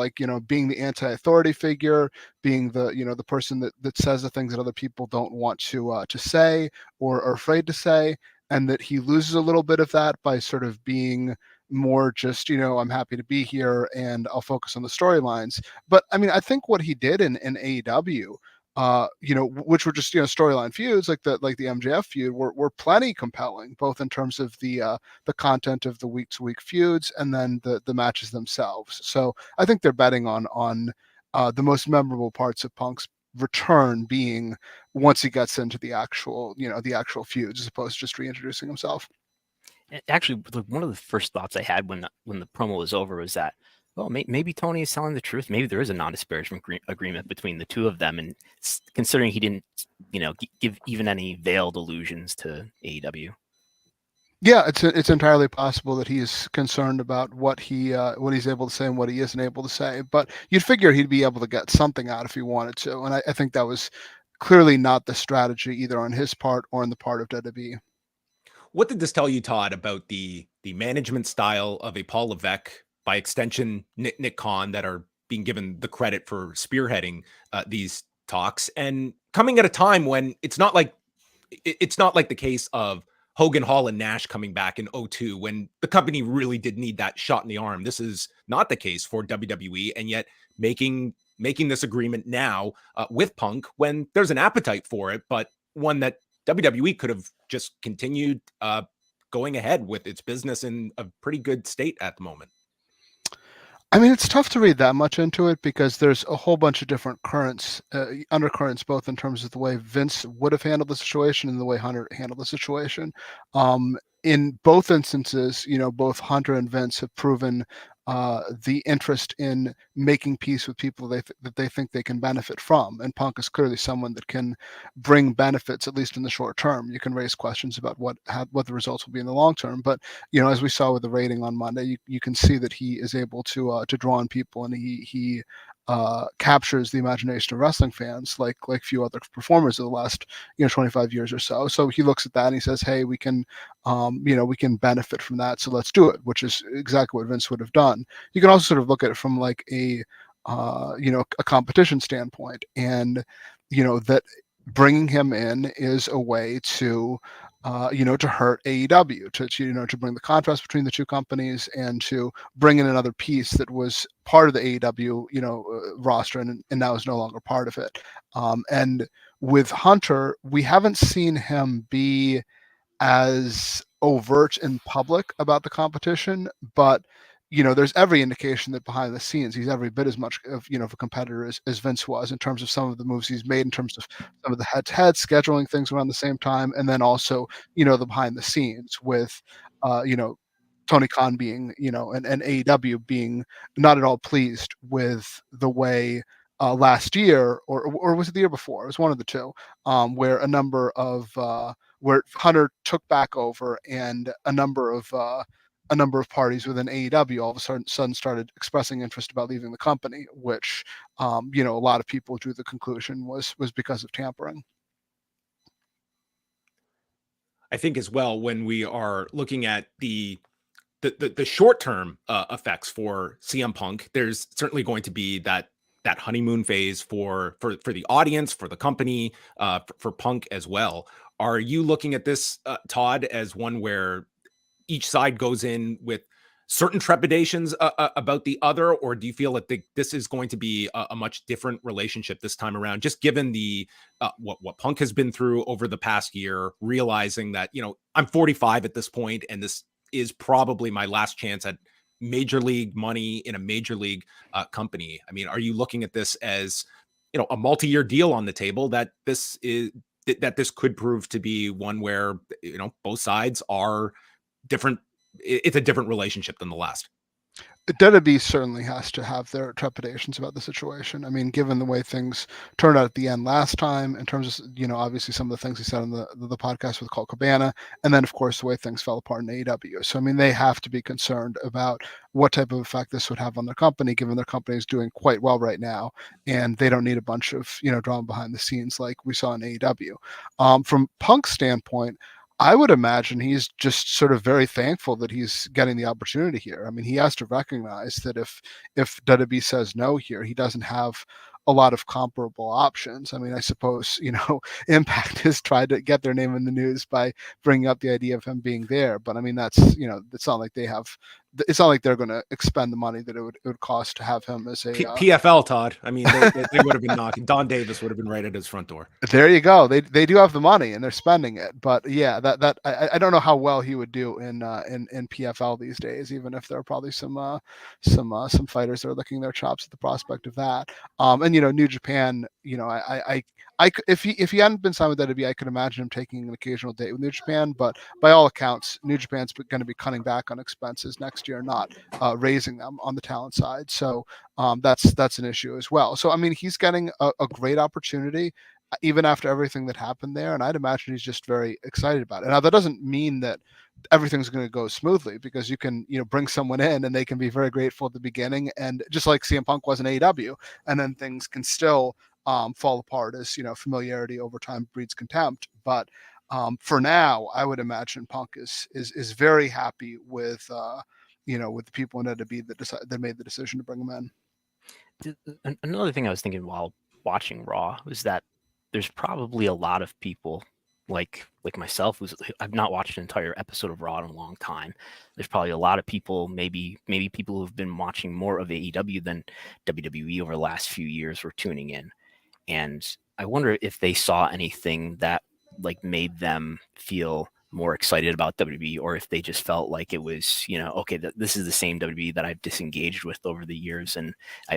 being the anti-authority figure, being the person that says the things that other people don't want to say or are afraid to say. And that he loses a little bit of that by sort of being more just, I'm happy to be here and I'll focus on the storylines. But I mean, I think what he did in AEW, which were just, storyline feuds like the MJF feud were plenty compelling, both in terms of the content of the week-to-week feuds and then the matches themselves. So I think they're betting on the most memorable parts of Punk's return being once he gets into the actual feuds as opposed to just reintroducing himself. Actually, one of the first thoughts I had when the promo was over was that, well, maybe Tony is telling the truth. Maybe there is a non-disparagement agreement between the two of them, and considering he didn't, give even any veiled allusions to AEW. Yeah, it's entirely possible that he's concerned about what he's able to say and what he isn't able to say. But you'd figure he'd be able to get something out if he wanted to, and I think that was clearly not the strategy either on his part or on the part of WWE. What did this tell you, Todd, about the management style of a Paul Levesque, by extension Nick Khan, that are being given the credit for spearheading these talks, and coming at a time when it's not like the case of Hogan, Hall, and Nash coming back in 2002 when the company really did need that shot in the arm. This is not the case for WWE, and yet making this agreement now with Punk when there's an appetite for it, but one that WWE could have just continued going ahead with its business in a pretty good state at the moment. I mean, it's tough to read that much into it because there's a whole bunch of different undercurrents, both in terms of the way Vince would have handled the situation and the way Hunter handled the situation. in both instances, both Hunter and Vince have proven the interest in making peace with people that they think they can benefit from. And Punk is clearly someone that can bring benefits, at least in the short term. You can raise questions about what the results will be in the long term, but as we saw with the rating on Monday, you can see that he is able to draw on people, and he captures the imagination of wrestling fans like few other performers of the last 25 years or so. So he looks at that and he says, hey, we can we can benefit from that, so let's do it, which is exactly what Vince would have done. You can also sort of look at it from like a competition standpoint, and that bringing him in is a way to to hurt AEW, to bring the contrast between the two companies and to bring in another piece that was part of the AEW, roster and now is no longer part of it. And with Hunter, we haven't seen him be as overt in public about the competition, but there's every indication that behind the scenes he's every bit as much of of a competitor as Vince was, in terms of some of the moves he's made, in terms of some of the head-to-head scheduling things around the same time, and then also the behind the scenes with Tony Khan being and AEW being not at all pleased with the way last year, or was it the year before? It was one of the two, where a number of where Hunter took back over, and a number of parties within AEW all of a sudden started expressing interest about leaving the company, which a lot of people drew the conclusion was because of tampering. I think as well, when we are looking at the short-term effects for CM Punk, there's certainly going to be that honeymoon phase for the audience, for the company, for Punk as well. Are you looking at this, Todd, as one where each side goes in with certain trepidations about the other, or do you feel that this is going to be a much different relationship this time around, just given the what Punk has been through over the past year, realizing that I'm 45 at this point, and this is probably my last chance at major league money in a major league company? I mean, are you looking at this as a multi-year deal on the table, that this could prove to be one where both sides are different? It's a different relationship than the last. WWE certainly has to have their trepidations about the situation. I mean, given the way things turned out at the end last time, in terms of, obviously some of the things he said on the podcast with Colt Cabana, and then, of course, the way things fell apart in AEW. So, I mean, they have to be concerned about what type of effect this would have on their company, given their company is doing quite well right now, and they don't need a bunch of, drama behind the scenes like we saw in AEW. From Punk's standpoint, I would imagine he's just sort of very thankful that he's getting the opportunity here. I mean, he has to recognize that if WWE says no here, he doesn't have a lot of comparable options. I mean, I suppose, Impact has tried to get their name in the news by bringing up the idea of him being there. But I mean, that's, it's not like it's not like they're going to expend the money that it would cost to have him as a PFL, Todd. I mean, they would have been knocking. Don Davis would have been right at his front door. There you go. They do have the money and they're spending it. But yeah, that I don't know how well he would do in PFL these days, even if there are probably some fighters that are licking their chops at the prospect of that. And New Japan, if he hadn't been signed with WWE, I could imagine him taking an occasional date with New Japan. But by all accounts, New Japan's going to be cutting back on expenses next year, not raising them on the talent side. So that's an issue as well. So I mean, he's getting a great opportunity, even after everything that happened there, and I'd imagine he's just very excited about it. Now, that doesn't mean that everything's going to go smoothly, because you can bring someone in and they can be very grateful at the beginning, and just like CM Punk was in AEW, and then things can still fall apart as familiarity over time breeds contempt. But for now, I would imagine Punk is very happy with with the people in WWE that made the decision to bring him in. Another thing I was thinking while watching Raw was that there's probably a lot of people like myself I've not watched an entire episode of Raw in a long time. There's probably a lot of people, maybe people who've been watching more of AEW than WWE over the last few years were tuning in. And I wonder if they saw anything that made them feel more excited about WWE, or if they just felt like it was, okay, this is the same WWE that I've disengaged with over the years, and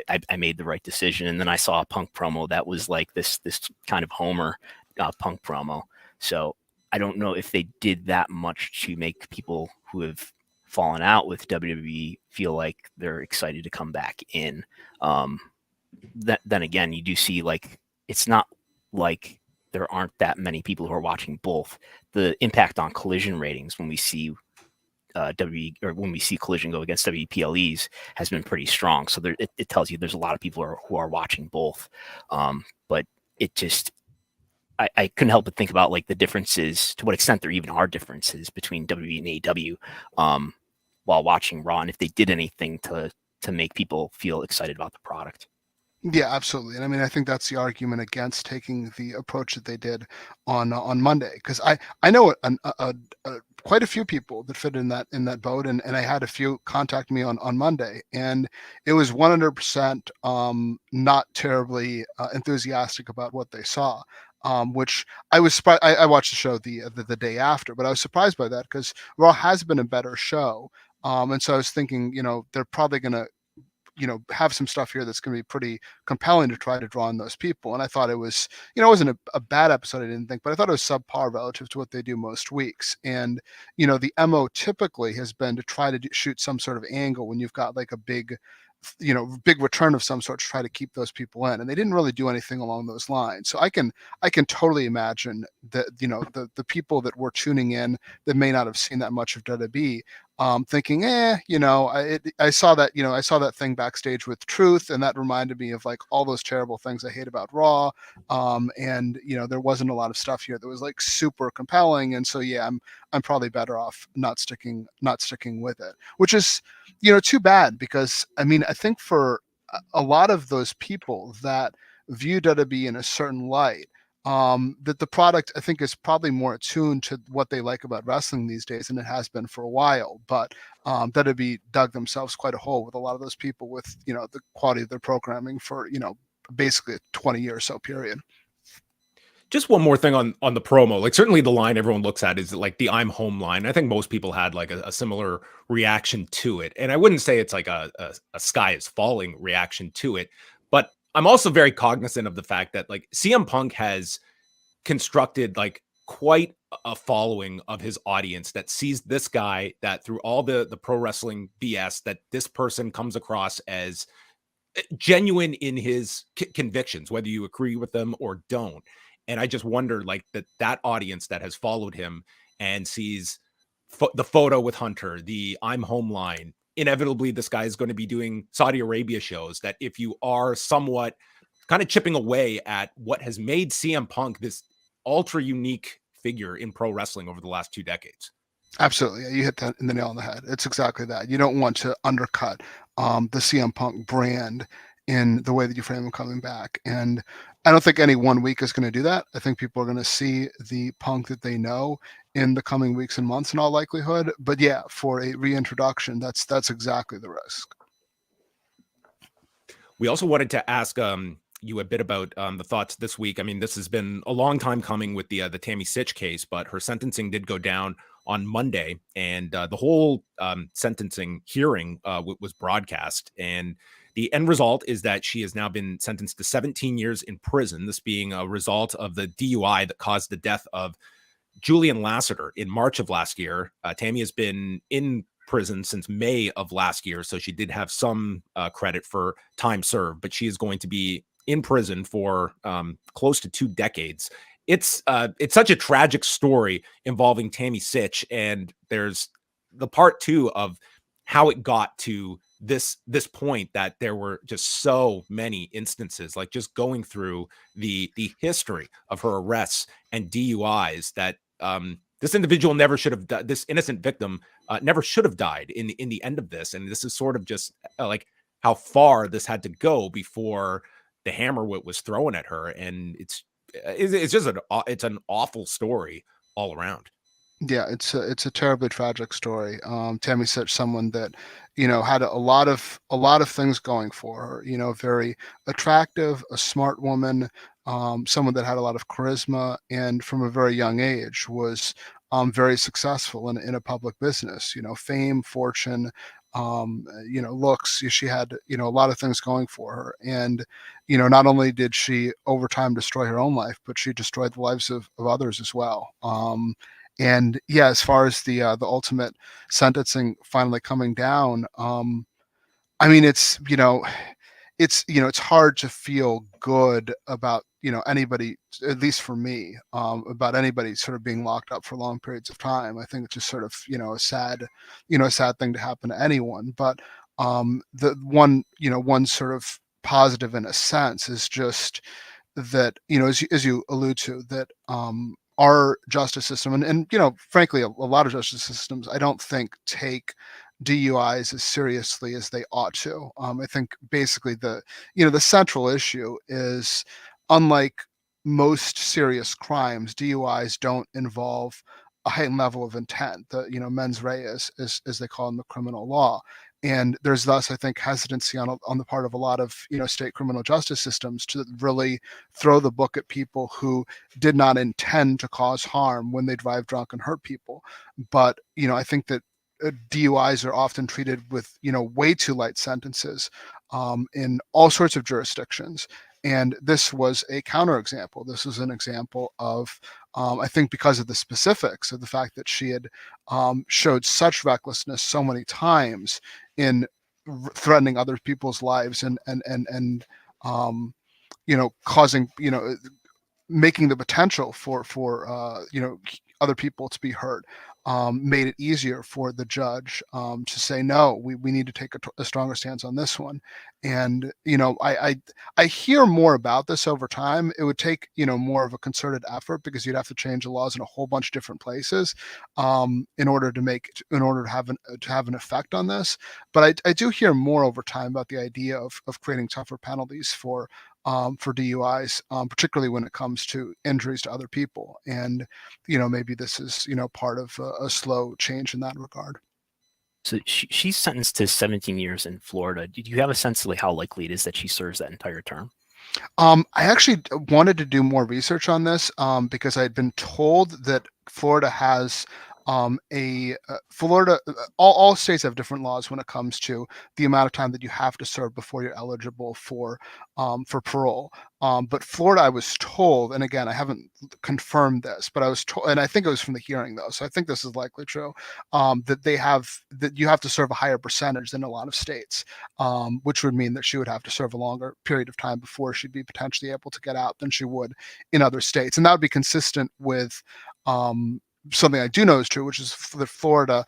I made the right decision. And then I saw a Punk promo that was like this kind of Homer Punk promo. So I don't know if they did that much to make people who have fallen out with WWE feel like they're excited to come back in. Then again, you do see like it's not like there aren't that many people who are watching both. The impact on Collision ratings when we see when we see Collision go against WPLEs has been pretty strong. So it tells you there's a lot of people who are watching both. But it just I couldn't help but think about like the differences, to what extent there even are differences between WWE and AEW while watching Raw, and if they did anything to make people feel excited about the product. Yeah, absolutely. And I mean, I think that's the argument against taking the approach that they did on Monday, because I know quite a few people that fit in that boat, and I had a few contact me on Monday, and it was 100% not terribly enthusiastic about what they saw. Which I was surprised. I watched the show the day after, but I was surprised by that because Raw has been a better show. And so I was thinking, they're probably going to, have some stuff here that's going to be pretty compelling to try to draw in those people. And I thought it was, it wasn't a bad episode, I didn't think, but I thought it was subpar relative to what they do most weeks. And, the MO typically has been to try to shoot some sort of angle when you've got like a big return of some sort to try to keep those people in, and they didn't really do anything along those lines. So I can totally imagine that the people that were tuning in that may not have seen that much of WWE thinking, I saw that I saw that thing backstage with Truth, and that reminded me of like all those terrible things I hate about Raw, and there wasn't a lot of stuff here that was like super compelling, and so yeah, I'm probably better off not sticking with it, which is too bad, because I mean, I think for a lot of those people that view WWE in a certain light, that the product, I think, is probably more attuned to what they like about wrestling these days than it has been for a while. But WWE dug themselves quite a hole with a lot of those people with the quality of their programming for basically a 20-year or so period. Just one more thing on the promo. Like, certainly the line everyone looks at is like the "I'm home" line. I think most people had like a similar reaction to it, and I wouldn't say it's like a sky is falling reaction to it, but I'm also very cognizant of the fact that like CM Punk has constructed like quite a following of his audience that sees this guy, that through all the pro wrestling BS, that this person comes across as genuine in his convictions, whether you agree with them or don't. And I just wonder, like, that audience that has followed him and sees the photo with Hunter, the "I'm home" line, inevitably this guy is going to be doing Saudi Arabia shows, that if you are somewhat kind of chipping away at what has made CM Punk this ultra unique figure in pro wrestling over the last 2 decades. Absolutely. Yeah, you hit that in the nail on the head. It's exactly that. You don't want to undercut the CM Punk brand in the way that you frame him coming back. And I don't think any 1 week is going to do that. I think people are going to see the Punk that they know in the coming weeks and months in all likelihood. But yeah, for a reintroduction, that's exactly the risk. We also wanted to ask you a bit about the thoughts this week. I mean, this has been a long time coming with the Tammy Sitch case, but her sentencing did go down on Monday, and the whole sentencing hearing was broadcast. And the end result is that she has now been sentenced to 17 years in prison, this being a result of the DUI that caused the death of Julian Lasseter in March of last year. Tammy has been in prison since May of last year, so she did have some credit for time served, but she is going to be in prison for close to 2 decades. It's such a tragic story involving Tammy Sitch, and there's the part too of how it got to this point, that there were just so many instances, like just going through the history of her arrests and DUIs, that this individual never should have this innocent victim never should have died in the end of this. And this is sort of just like how far this had to go before the hammer was thrown at her. And it's just an awful story all around. Yeah, it's a terribly tragic story. Tammy Sitch, someone that had a lot of things going for her. Very attractive, a smart woman, someone that had a lot of charisma, and from a very young age was very successful in a public business. Fame, fortune, looks. She had, a lot of things going for her. And, not only did she over time destroy her own life, but she destroyed the lives of others as well. And yeah, as far as the ultimate sentencing finally coming down, I mean, it's hard to feel good about, anybody, at least for me, about anybody sort of being locked up for long periods of time. I think it's just sort of, a sad thing to happen to anyone. But the one sort of positive in a sense is just that, as you allude to, that our justice system and frankly, a lot of justice systems, I don't think take DUIs as seriously as they ought to. I think basically the central issue is, unlike most serious crimes, DUIs don't involve a heightened level of intent, the mens rea, as they call in the criminal law. And there's thus, I think, hesitancy on the part of a lot of state criminal justice systems to really throw the book at people who did not intend to cause harm when they drive drunk and hurt people. But I think that DUIs are often treated with way too light sentences in all sorts of jurisdictions. And this was a counterexample. This was an example of, I think, because of the specifics of the fact that she had showed such recklessness so many times in threatening other people's lives and causing, making the potential for other people to be hurt, made it easier for the judge to say, no, we need to take a stronger stance on this one. And I hear more about this over time. It would take more of a concerted effort, because you'd have to change the laws in a whole bunch of different places in order to have an effect on this. But I do hear more over time about the idea of creating tougher penalties for DUIs, particularly when it comes to injuries to other people. And, maybe this is, part of a slow change in that regard. So she's sentenced to 17 years in Florida. Did you have a sense of how likely it is that she serves that entire term? I actually wanted to do more research on this because I'd been told that Florida has Florida, all states have different laws when it comes to the amount of time that you have to serve before you're eligible for parole. But Florida, I was told, and again, I haven't confirmed this, but I was told, and I think it was from the hearing though, so I think this is likely true, that you have to serve a higher percentage than a lot of states, which would mean that she would have to serve a longer period of time before she'd be potentially able to get out than she would in other states. And that would be consistent with something I do know is true, which is that Florida,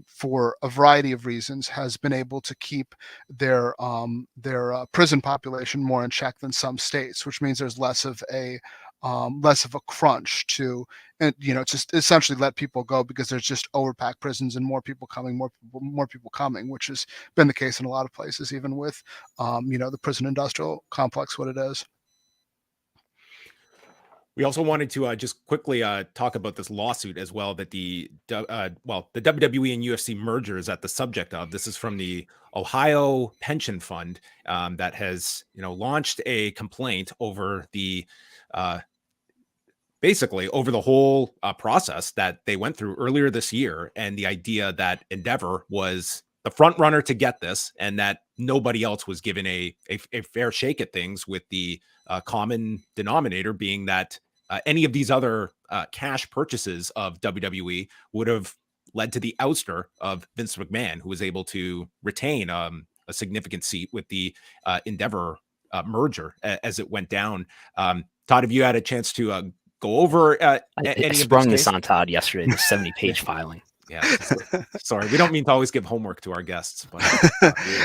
for a variety of reasons, has been able to keep their prison population more in check than some states, which means there's less of a crunch to, just essentially let people go, because there's just overpacked prisons and more people coming, which has been the case in a lot of places, even with the prison industrial complex, what it is. We also wanted to just quickly talk about this lawsuit as well that the WWE and UFC merger is at the subject of. This is from the Ohio Pension Fund that has launched a complaint over the basically over the whole process that they went through earlier this year, and the idea that Endeavor was the front runner to get this, and that nobody else was given a fair shake at things, with the common denominator being that any of these other cash purchases of WWE would have led to the ouster of Vince McMahon, who was able to retain a significant seat with the Endeavor merger as it went down. Todd, have you had a chance to go over I sprung this on Todd yesterday, the 70-page filing. Yeah, sorry. We don't mean to always give homework to our guests, but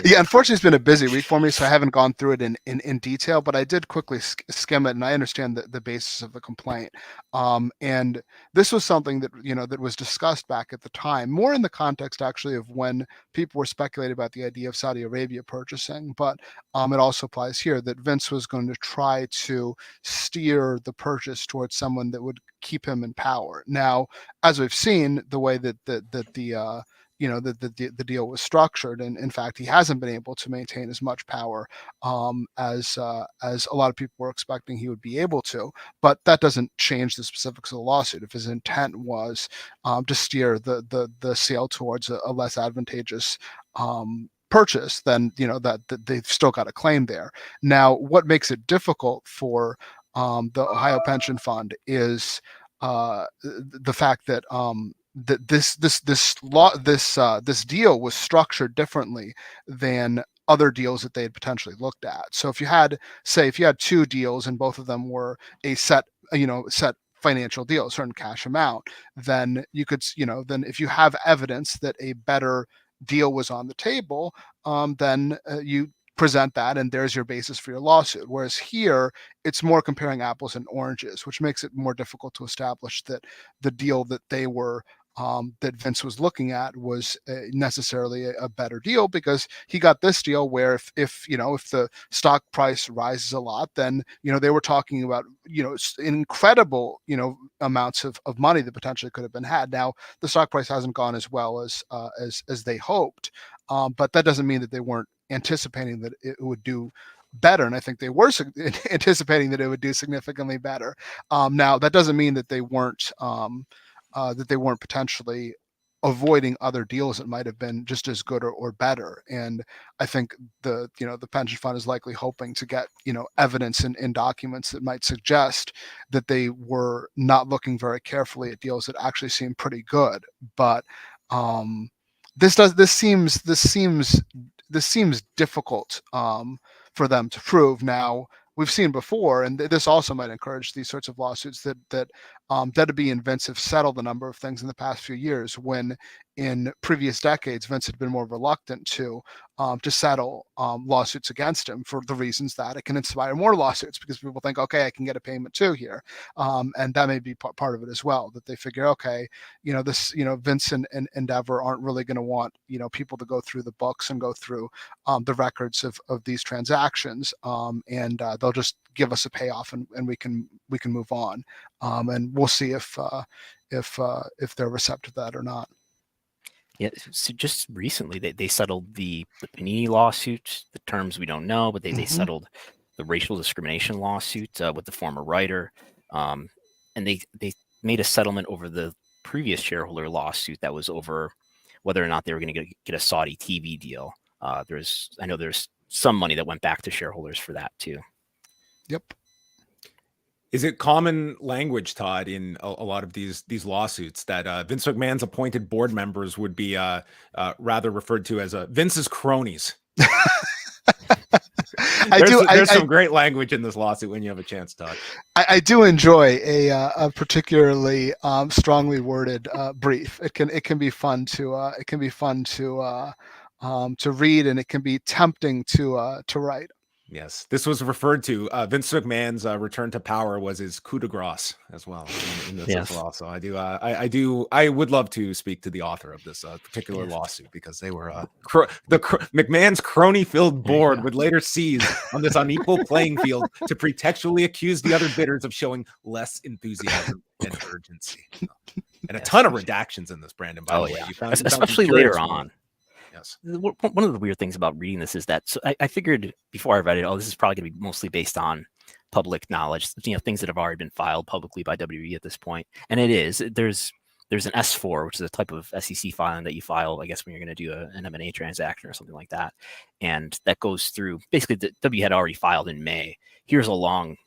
yeah, unfortunately, it's been a busy week for me, so I haven't gone through it in detail. But I did quickly skim it, and I understand the basis of the complaint. And this was something that that was discussed back at the time, more in the context actually of when people were speculating about the idea of Saudi Arabia purchasing. But it also applies here that Vince was going to try to steer the purchase towards someone that would keep him in power. Now, as we've seen, the way that the the deal was structured, and in fact he hasn't been able to maintain as much power as a lot of people were expecting he would be able to. But that doesn't change the specifics of the lawsuit. If his intent was to steer the sale towards a less advantageous purchase, then that they've still got a claim there. Now, what makes it difficult for the Ohio Pension Fund is the fact that that this deal was structured differently than other deals that they had potentially looked at. So if you had two deals and both of them were a set financial deal, a certain cash amount, then you could, then if you have evidence that a better deal was on the table, then you present that and there's your basis for your lawsuit. Whereas here, it's more comparing apples and oranges, which makes it more difficult to establish that the deal that they were that Vince was looking at was necessarily a better deal, because he got this deal where if the stock price rises a lot, then they were talking about incredible amounts of money that potentially could have been had. Now the stock price hasn't gone as well as they hoped, but that doesn't mean that they weren't anticipating that it would do better, and I think they were anticipating that it would do significantly better. Now that doesn't mean that they weren't potentially avoiding other deals that might have been just as good or better. And I think the pension fund is likely hoping to get evidence in documents that might suggest that they were not looking very carefully at deals that actually seem pretty good. But this seems difficult for them to prove. Now, we've seen before, and this also might encourage these sorts of lawsuits, that WWE and Vince have settled a number of things in the past few years, when in previous decades Vince had been more reluctant to settle lawsuits against him, for the reasons that it can inspire more lawsuits, because people think, okay, I can get a payment too here, and that may be part of it as well, that they figure, okay, Vince and Endeavor aren't really going to want people to go through the books and go through the records of these transactions, and they'll just give us a payoff, and we can move on, and we'll see if they're receptive to that or not. Yeah, so just recently they settled the Panini lawsuit. The terms we don't know, but they settled the racial discrimination lawsuit with the former writer, and they made a settlement over the previous shareholder lawsuit that was over whether or not they were going to get a Saudi TV deal. I know there's some money that went back to shareholders for that too. Yep. Is it common language, Todd, in a lot of these lawsuits that Vince McMahon's appointed board members would be rather referred to as Vince's cronies? There's some great language in this lawsuit when you have a chance, Todd. I do enjoy a particularly strongly worded brief. It can be fun to read, and it can be tempting to write. Yes, this was referred to. Vince McMahon's return to power was his coup de grace as well in this as well. So I would love to speak to the author of this particular lawsuit, because they were McMahon's crony-filled board would later seize on this unequal playing field to pretextually accuse the other bidders of showing less enthusiasm and urgency. And a ton of redactions in this, Brandon. By the way, especially later on. Yes. One of the weird things about reading this is that I figured before I read it, this is probably going to be mostly based on public knowledge, things that have already been filed publicly by WWE at this point. And it is. There's an S4, which is a type of SEC filing that you file, I guess, when you're going to do an M&A transaction or something like that. And that goes through, basically, the W had already filed in May. Here's a long,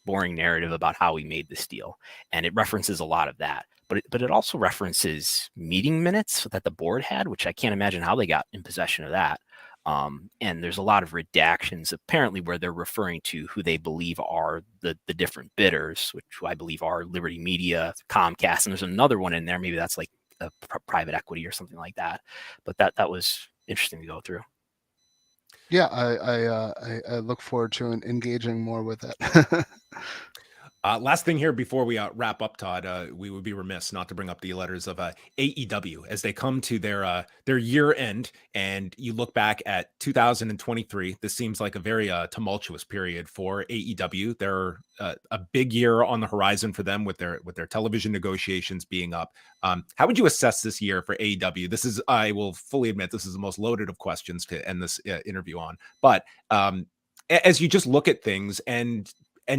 boring narrative about how we made this deal. And it references a lot of that. But it also references meeting minutes that the board had, which I can't imagine how they got in possession of that. And there's a lot of redactions, apparently, where they're referring to who they believe are the different bidders, which I believe are Liberty Media, Comcast, and there's another one in there. Maybe that's like a private equity or something like that. But that was interesting to go through. Yeah, I look forward to engaging more with it. Last thing here before we wrap up, Todd, we would be remiss not to bring up the letters of AEW as they come to their year end. And you look back at 2023. This seems like a very tumultuous period for AEW. They're a big year on the horizon for them with their television negotiations being up. How would you assess this year for AEW? This is, I will fully admit, this is the most loaded of questions to end this interview on. But as you just look at things and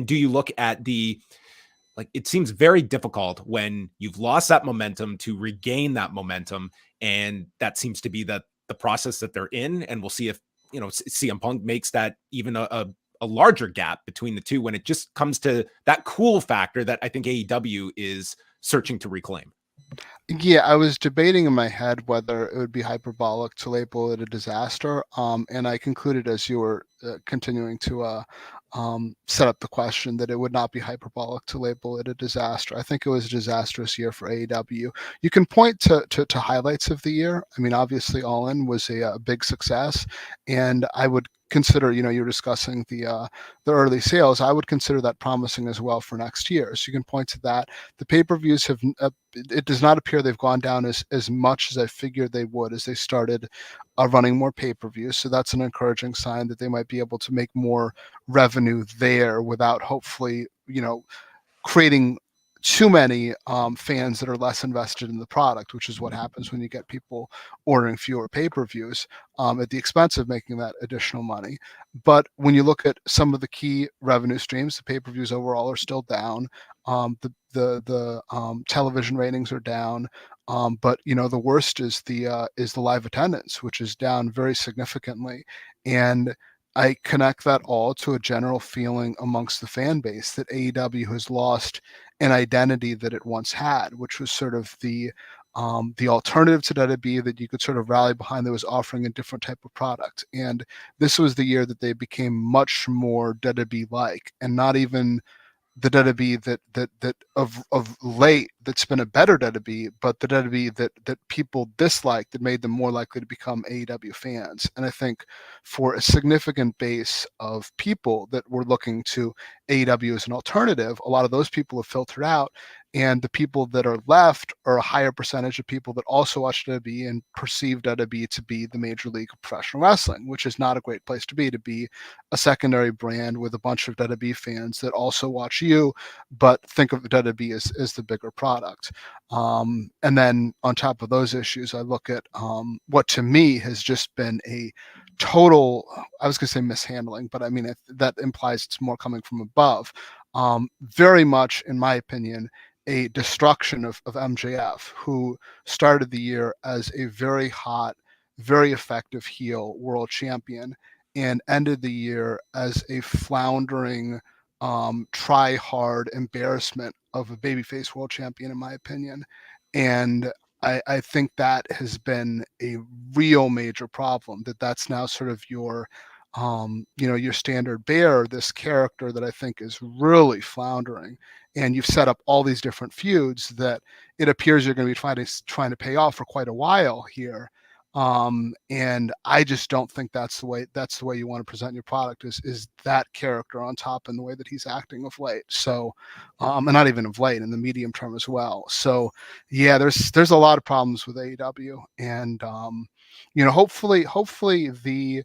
do you look at it seems very difficult when you've lost that momentum to regain that momentum. And that seems to be the process that they're in. And we'll see if, CM Punk makes that even a larger gap between the two when it just comes to that cool factor that I think AEW is searching to reclaim. Yeah, I was debating in my head whether it would be hyperbolic to label it a disaster. And I concluded as you were continuing to set up the question that it would not be hyperbolic to label it a disaster. I think it was a disastrous year for AEW. You can point to highlights of the year. I mean, obviously All In was a big success, and I would consider, you're discussing the early sales. I would consider that promising as well for next year. So you can point to that. The pay-per-views have, it does not appear they've gone down as much as I figured they would as they started running more pay-per-views. So that's an encouraging sign that they might be able to make more revenue there without hopefully, creating too many fans that are less invested in the product, which is what happens when you get people ordering fewer pay-per-views at the expense of making that additional money. But when you look at some of the key revenue streams, the pay-per-views overall are still down. The television ratings are down. But the worst is the live attendance, which is down very significantly. And I connect that all to a general feeling amongst the fan base that AEW has lost an identity that it once had, which was sort of the alternative to WWE that you could sort of rally behind that was offering a different type of product. And this was the year that they became much more WWE-like, and not even the WWE that of late that's been a better WWE, but the WWE that people dislike that made them more likely to become AEW fans. And I think for a significant base of people that were looking to AEW as an alternative, a lot of those people have filtered out. And the people that are left are a higher percentage of people that also watch WWE and perceive WWE to be the major league of professional wrestling, which is not a great place to be a secondary brand with a bunch of WWE fans that also watch you, but think of WWE as the bigger product. And then on top of those issues, I look at what to me has just been a total, I was going to say mishandling, but I mean, that implies it's more coming from above. Very much, in my opinion, a destruction of MJF, who started the year as a very hot, very effective heel world champion and ended the year as a floundering, try hard embarrassment of a babyface world champion, in my opinion. And I think that has been a real major problem, that's now sort of your standard bearer, this character that I think is really floundering. And you've set up all these different feuds that it appears you're going to be trying to pay off for quite a while here. And I just don't think that's the way you want to present your product is that character on top in the way that he's acting of late. So, and not even of late, in the medium term as well. So yeah, there's a lot of problems with AEW, and hopefully the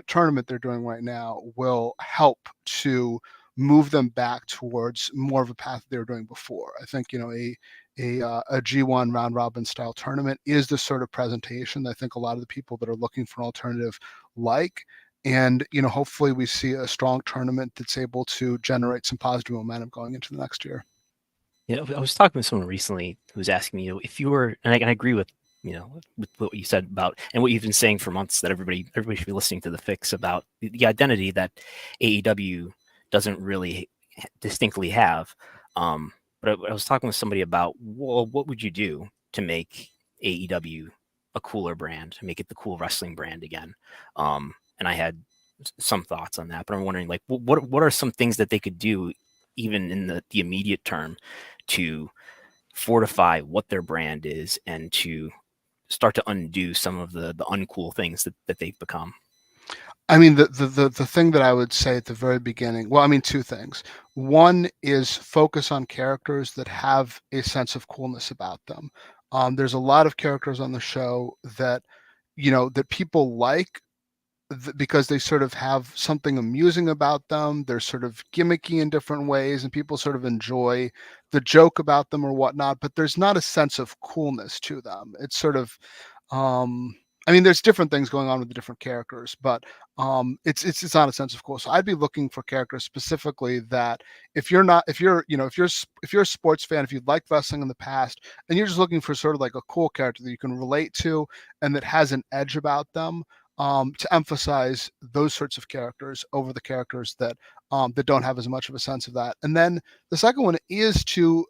tournament they're doing right now will help to move them back towards more of a path they were doing before. I think a G1 round robin style tournament is the sort of presentation that I think a lot of the people that are looking for an alternative like. And hopefully we see a strong tournament that's able to generate some positive momentum going into the next year. Yeah, I was talking with someone recently who was asking me, if you were, and I agree with with what you said about, and what you've been saying for months, that everybody should be listening to the fix about the identity that AEW doesn't really distinctly have. But I was talking with somebody about, well, what would you do to make AEW a cooler brand, to make it the cool wrestling brand again? And I had some thoughts on that, but I'm wondering, like, what are some things that they could do, even in the immediate term, to fortify what their brand is and to start to undo some of the uncool things that they've become? I mean, the thing that I would say at the very beginning, well, I mean, two things. One is focus on characters that have a sense of coolness about them. There's a lot of characters on the show that, that people like because they sort of have something amusing about them. They're sort of gimmicky in different ways, and people sort of enjoy the joke about them or whatnot, but there's not a sense of coolness to them. It's sort of, I mean, there's different things going on with the different characters, but it's not a sense of cool. So I'd be looking for characters specifically that if you're a sports fan, if you like wrestling in the past, and you're just looking for sort of like a cool character that you can relate to and that has an edge about them, to emphasize those sorts of characters over the characters that don't have as much of a sense of that. And then the second one is to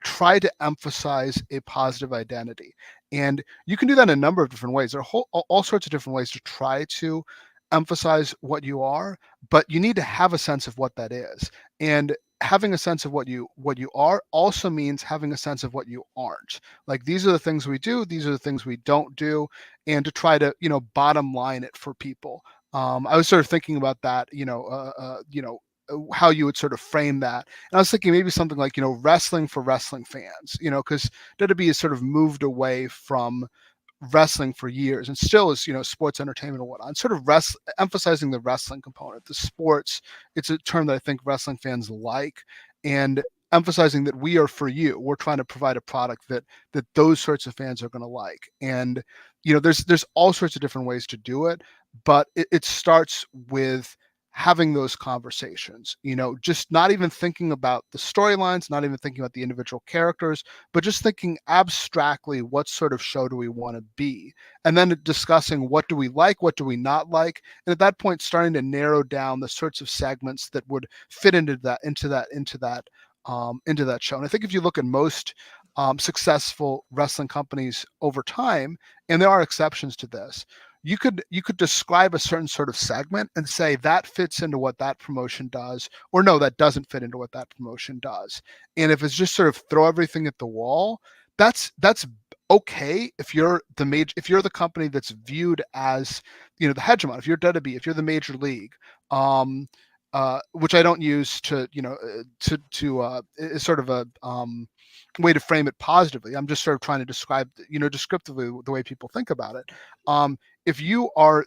try to emphasize a positive identity. And you can do that in a number of different ways. There are all sorts of different ways to try to emphasize what you are, but you need to have a sense of what that is. And having a sense of what you are also means having a sense of what you aren't. Like, these are the things we do, these are the things we don't do, and to try to, bottom line it for people. I was sort of thinking about that, how you would sort of frame that. And I was thinking maybe something like, wrestling for wrestling fans, because WWE has sort of moved away from wrestling for years and still is, sports entertainment or whatnot, sort of emphasizing the wrestling component, the sports. It's a term that I think wrestling fans like, and emphasizing that we are for you. We're trying to provide a product that those sorts of fans are going to like. And, there's all sorts of different ways to do it, but it starts with having those conversations, just not even thinking about the storylines, not even thinking about the individual characters, but just thinking abstractly, what sort of show do we want to be? And then discussing what do we like, what do we not like? And at that point, starting to narrow down the sorts of segments that would fit into that show. And I think if you look at most successful wrestling companies over time, and there are exceptions to this, you could describe a certain sort of segment and say that fits into what that promotion does, or no, that doesn't fit into what that promotion does. And if it's just sort of throw everything at the wall, that's okay if you're the company that's viewed as, the hegemon. If you're WWE, if you're the major league, which I don't use to is sort of a way to frame it positively. I'm just sort of trying to describe, descriptively the way people think about it. If you are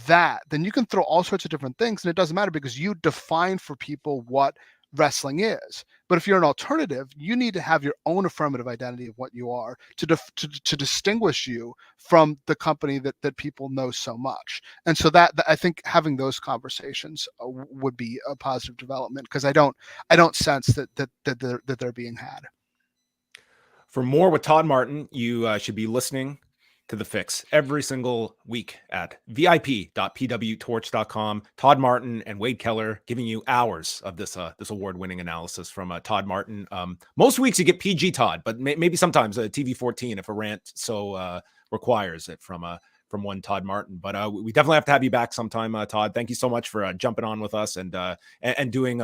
that, then you can throw all sorts of different things, and it doesn't matter because you define for people what wrestling is. But if you're an alternative, you need to have your own affirmative identity of what you are to distinguish you from the company that people know so much. And so that I think having those conversations would be a positive development, because I don't sense that they're being had. For more with Todd Martin, you should be listening to The Fix every single week at vip.pwtorch.com. Todd Martin and Wade Keller giving you hours of this award-winning analysis from Todd Martin. Most weeks you get PG Todd, but maybe sometimes TV 14 if a rant so requires it from one Todd Martin. But we definitely have to have you back sometime, Todd. Thank you so much for jumping on with us and doing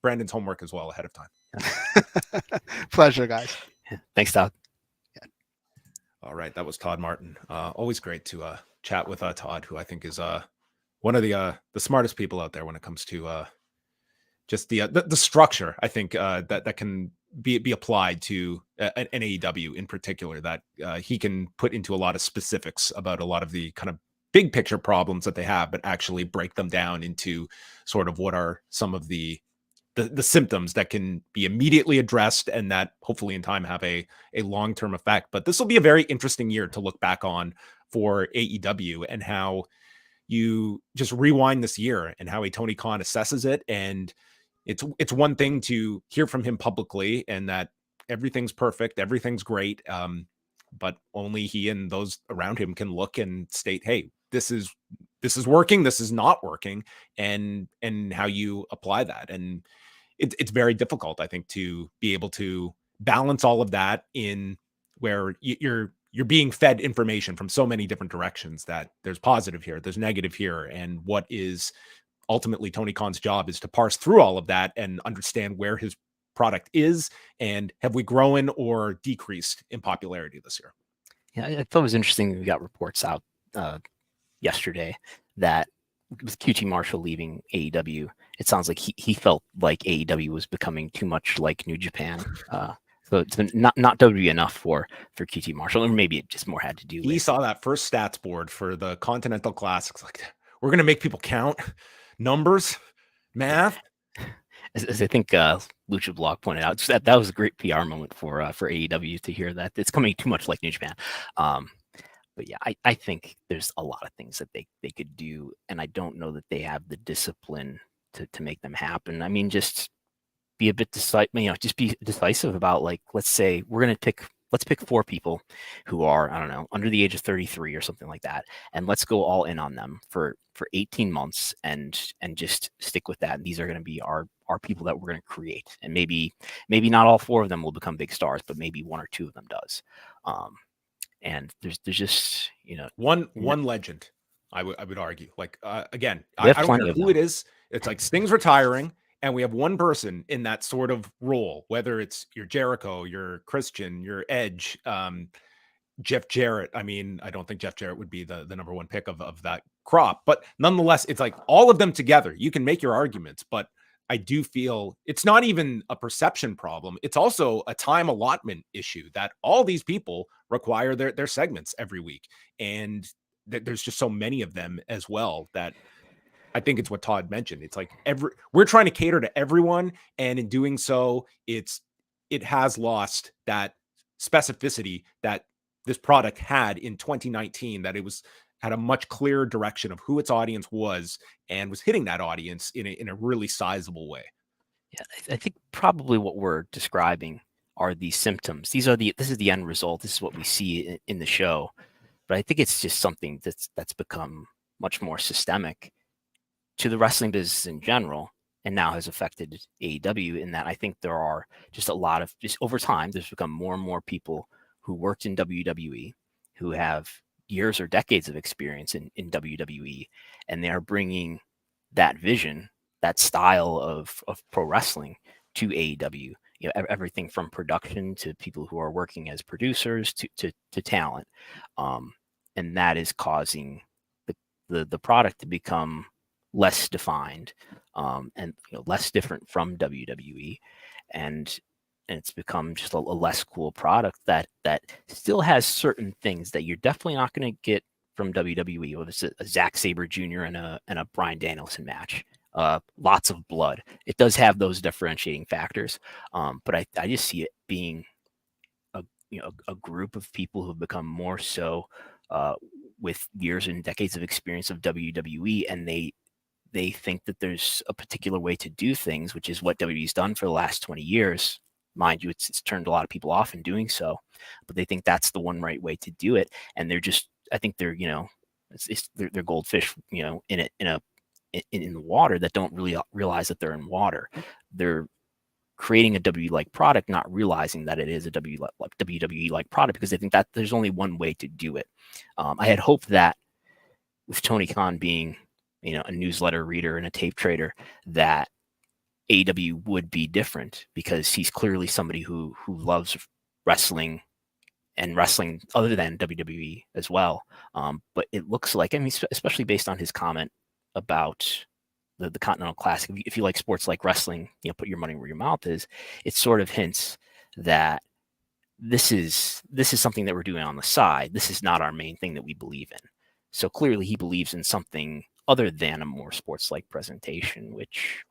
Brandon's homework as well ahead of time. Pleasure, guys. Thanks, Todd. All right, that was Todd Martin. Always great to chat with Todd, who I think is one of the smartest people out there when it comes to just the structure. I think that can be applied to an AEW in particular. That he can put into a lot of specifics about a lot of the kind of big picture problems that they have, but actually break them down into sort of what are some of the symptoms that can be immediately addressed and that hopefully in time have a long-term effect. But this will be a very interesting year to look back on for AEW and how you just rewind this year and how a Tony Khan assesses it. And it's one thing to hear from him publicly and that everything's perfect, everything's great. But only he and those around him can look and state, hey, this is working, this is not working, and how you apply that. And it's very difficult, I think, to be able to balance all of that in where you're being fed information from so many different directions that there's positive here, there's negative here. And what is ultimately Tony Khan's job is to parse through all of that and understand where his product is and have we grown or decreased in popularity this year. Yeah, I thought it was interesting. We got reports out yesterday that with QT Marshall leaving AEW, it sounds like he felt like AEW was becoming too much like New Japan. So it's been not WWE enough for QT Marshall, or maybe it just more had to do with. He saw that first stats board for the Continental Classics. Like, we're going to make people count numbers, math. As I think Lucha Blog pointed out, that was a great PR moment for AEW to hear that it's coming too much like New Japan. But yeah, I think there's a lot of things that they could do, and I don't know that they have the discipline to make them happen. I mean, just be a bit decisive, just be decisive about, like, let's say let's pick 4 people who are, I don't know, under the age of 33 or something like that, and let's go all in on them for 18 months and just stick with that. And these are going to be our people that we're going to create, and maybe not all 4 of them will become big stars, but maybe 1 or 2 of them does. And there's just, one legend, I would argue. Like, again, I don't care who it is. It's like Sting's retiring, and we have one person in that sort of role, whether it's your Jericho, your Christian, your Edge, Jeff Jarrett. I mean, I don't think Jeff Jarrett would be the number 1 pick of that crop, but nonetheless, it's like all of them together. You can make your arguments, but I do feel it's not even a perception problem. It's also a time allotment issue that all these people require their segments every week. And there's just so many of them as well that I think it's what Todd mentioned. It's like we're trying to cater to everyone. And in doing so, it has lost that specificity that this product had in 2019, that it had a much clearer direction of who its audience was and was hitting that audience in a really sizable way. Yeah, I think probably what we're describing are these symptoms. This is the end result. This is what we see in the show. But I think it's just something that's become much more systemic to the wrestling business in general, and now has affected AEW, in that I think there are just a lot of, just over time, there's become more and more people who worked in WWE who have years or decades of experience in WWE, and they are bringing that vision, that style of pro wrestling to AEW. Everything from production to people who are working as producers to talent, and that is causing the product to become less defined, and less different from WWE, and it's become just a less cool product that still has certain things that you're definitely not going to get from WWE, whether it's a Zack Sabre Jr. and a Bryan Danielson match. Lots of blood. It does have those differentiating factors, but I just see it being a group of people who've become more so with years and decades of experience of WWE, and they think that there's a particular way to do things, which is what WWE's done for the last 20 years. Mind you, it's turned a lot of people off in doing so, but they think that's the one right way to do it. And I think they're they're goldfish, in the water that don't really realize that they're in water. They're creating a WWE-like product, not realizing that it is a WWE-like product, because they think that there's only one way to do it. I had hoped that with Tony Khan being, a newsletter reader and a tape trader, that AEW would be different, because he's clearly somebody who loves wrestling and wrestling other than WWE as well. But it looks like, especially based on his comment about the Continental Classic, if you like sports like wrestling, put your money where your mouth is. It sort of hints that this is something that we're doing on the side. This is not our main thing that we believe in. So clearly he believes in something other than a more sports-like presentation, which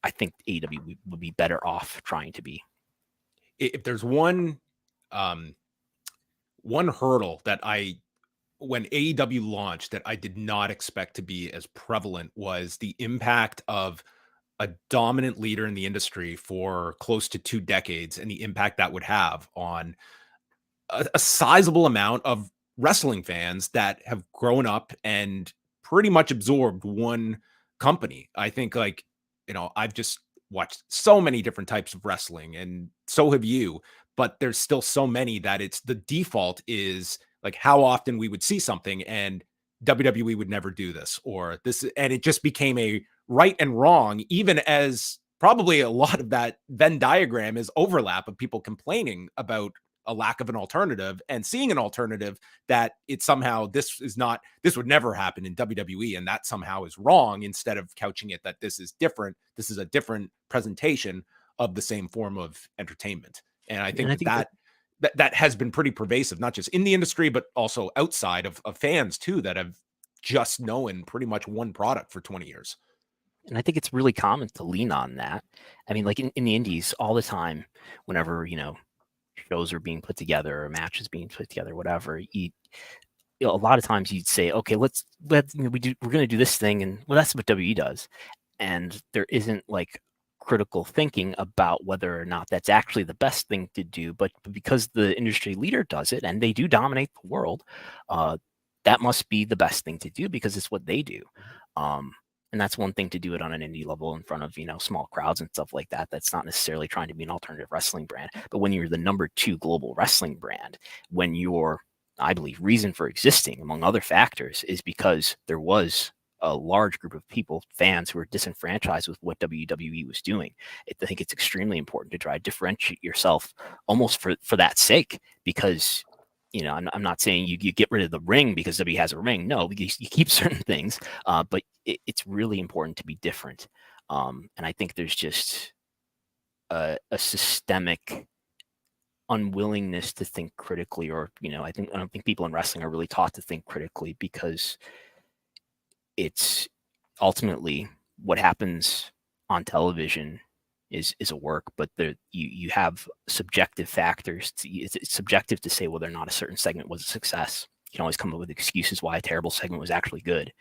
I think AEW would be better off trying to be. If there's one hurdle that when AEW launched, that I did not expect to be as prevalent, was the impact of a dominant leader in the industry for close to 2 decades, and the impact that would have on a sizable amount of wrestling fans that have grown up and pretty much absorbed one company. I think, I've just watched so many different types of wrestling, and so have you, but there's still so many that it's the default is like how often we would see something and WWE would never do this or this. And it just became a right and wrong, even as probably a lot of that Venn diagram is overlap of people complaining about a lack of an alternative and seeing an alternative that it's somehow this would never happen in WWE, and that somehow is wrong, instead of couching it that this is different. This is a different presentation of the same form of entertainment. And I think that has been pretty pervasive, not just in the industry, but also outside of fans too, that have just known pretty much one product for 20 years. And I think it's really common to lean on that. I mean, like in the indies all the time, whenever, shows are being put together or matches being put together, whatever, a lot of times you'd say, okay, we're going to do this thing. And well, that's what WWE does. And there isn't like critical thinking about whether or not that's actually the best thing to do. But because the industry leader does it and they do dominate the world, that must be the best thing to do because it's what they do. And that's one thing to do it on an indie level in front of, small crowds and stuff like that. That's not necessarily trying to be an alternative wrestling brand. But when you're the number 2 global wrestling brand, when your, I believe, reason for existing, among other factors, is because there was a large group of people, fans, who were disenfranchised with what WWE was doing. I think it's extremely important to try to differentiate yourself almost for that sake, because I'm not saying you get rid of the ring because WWE has a ring. No, you keep certain things, but it's really important to be different. And I think there's just a systemic unwillingness to think critically, or I don't think people in wrestling are really taught to think critically, because it's ultimately what happens on television is a work, but you have subjective factors. It's subjective to say whether or not a certain segment was a success. You can always come up with excuses why a terrible segment was actually good.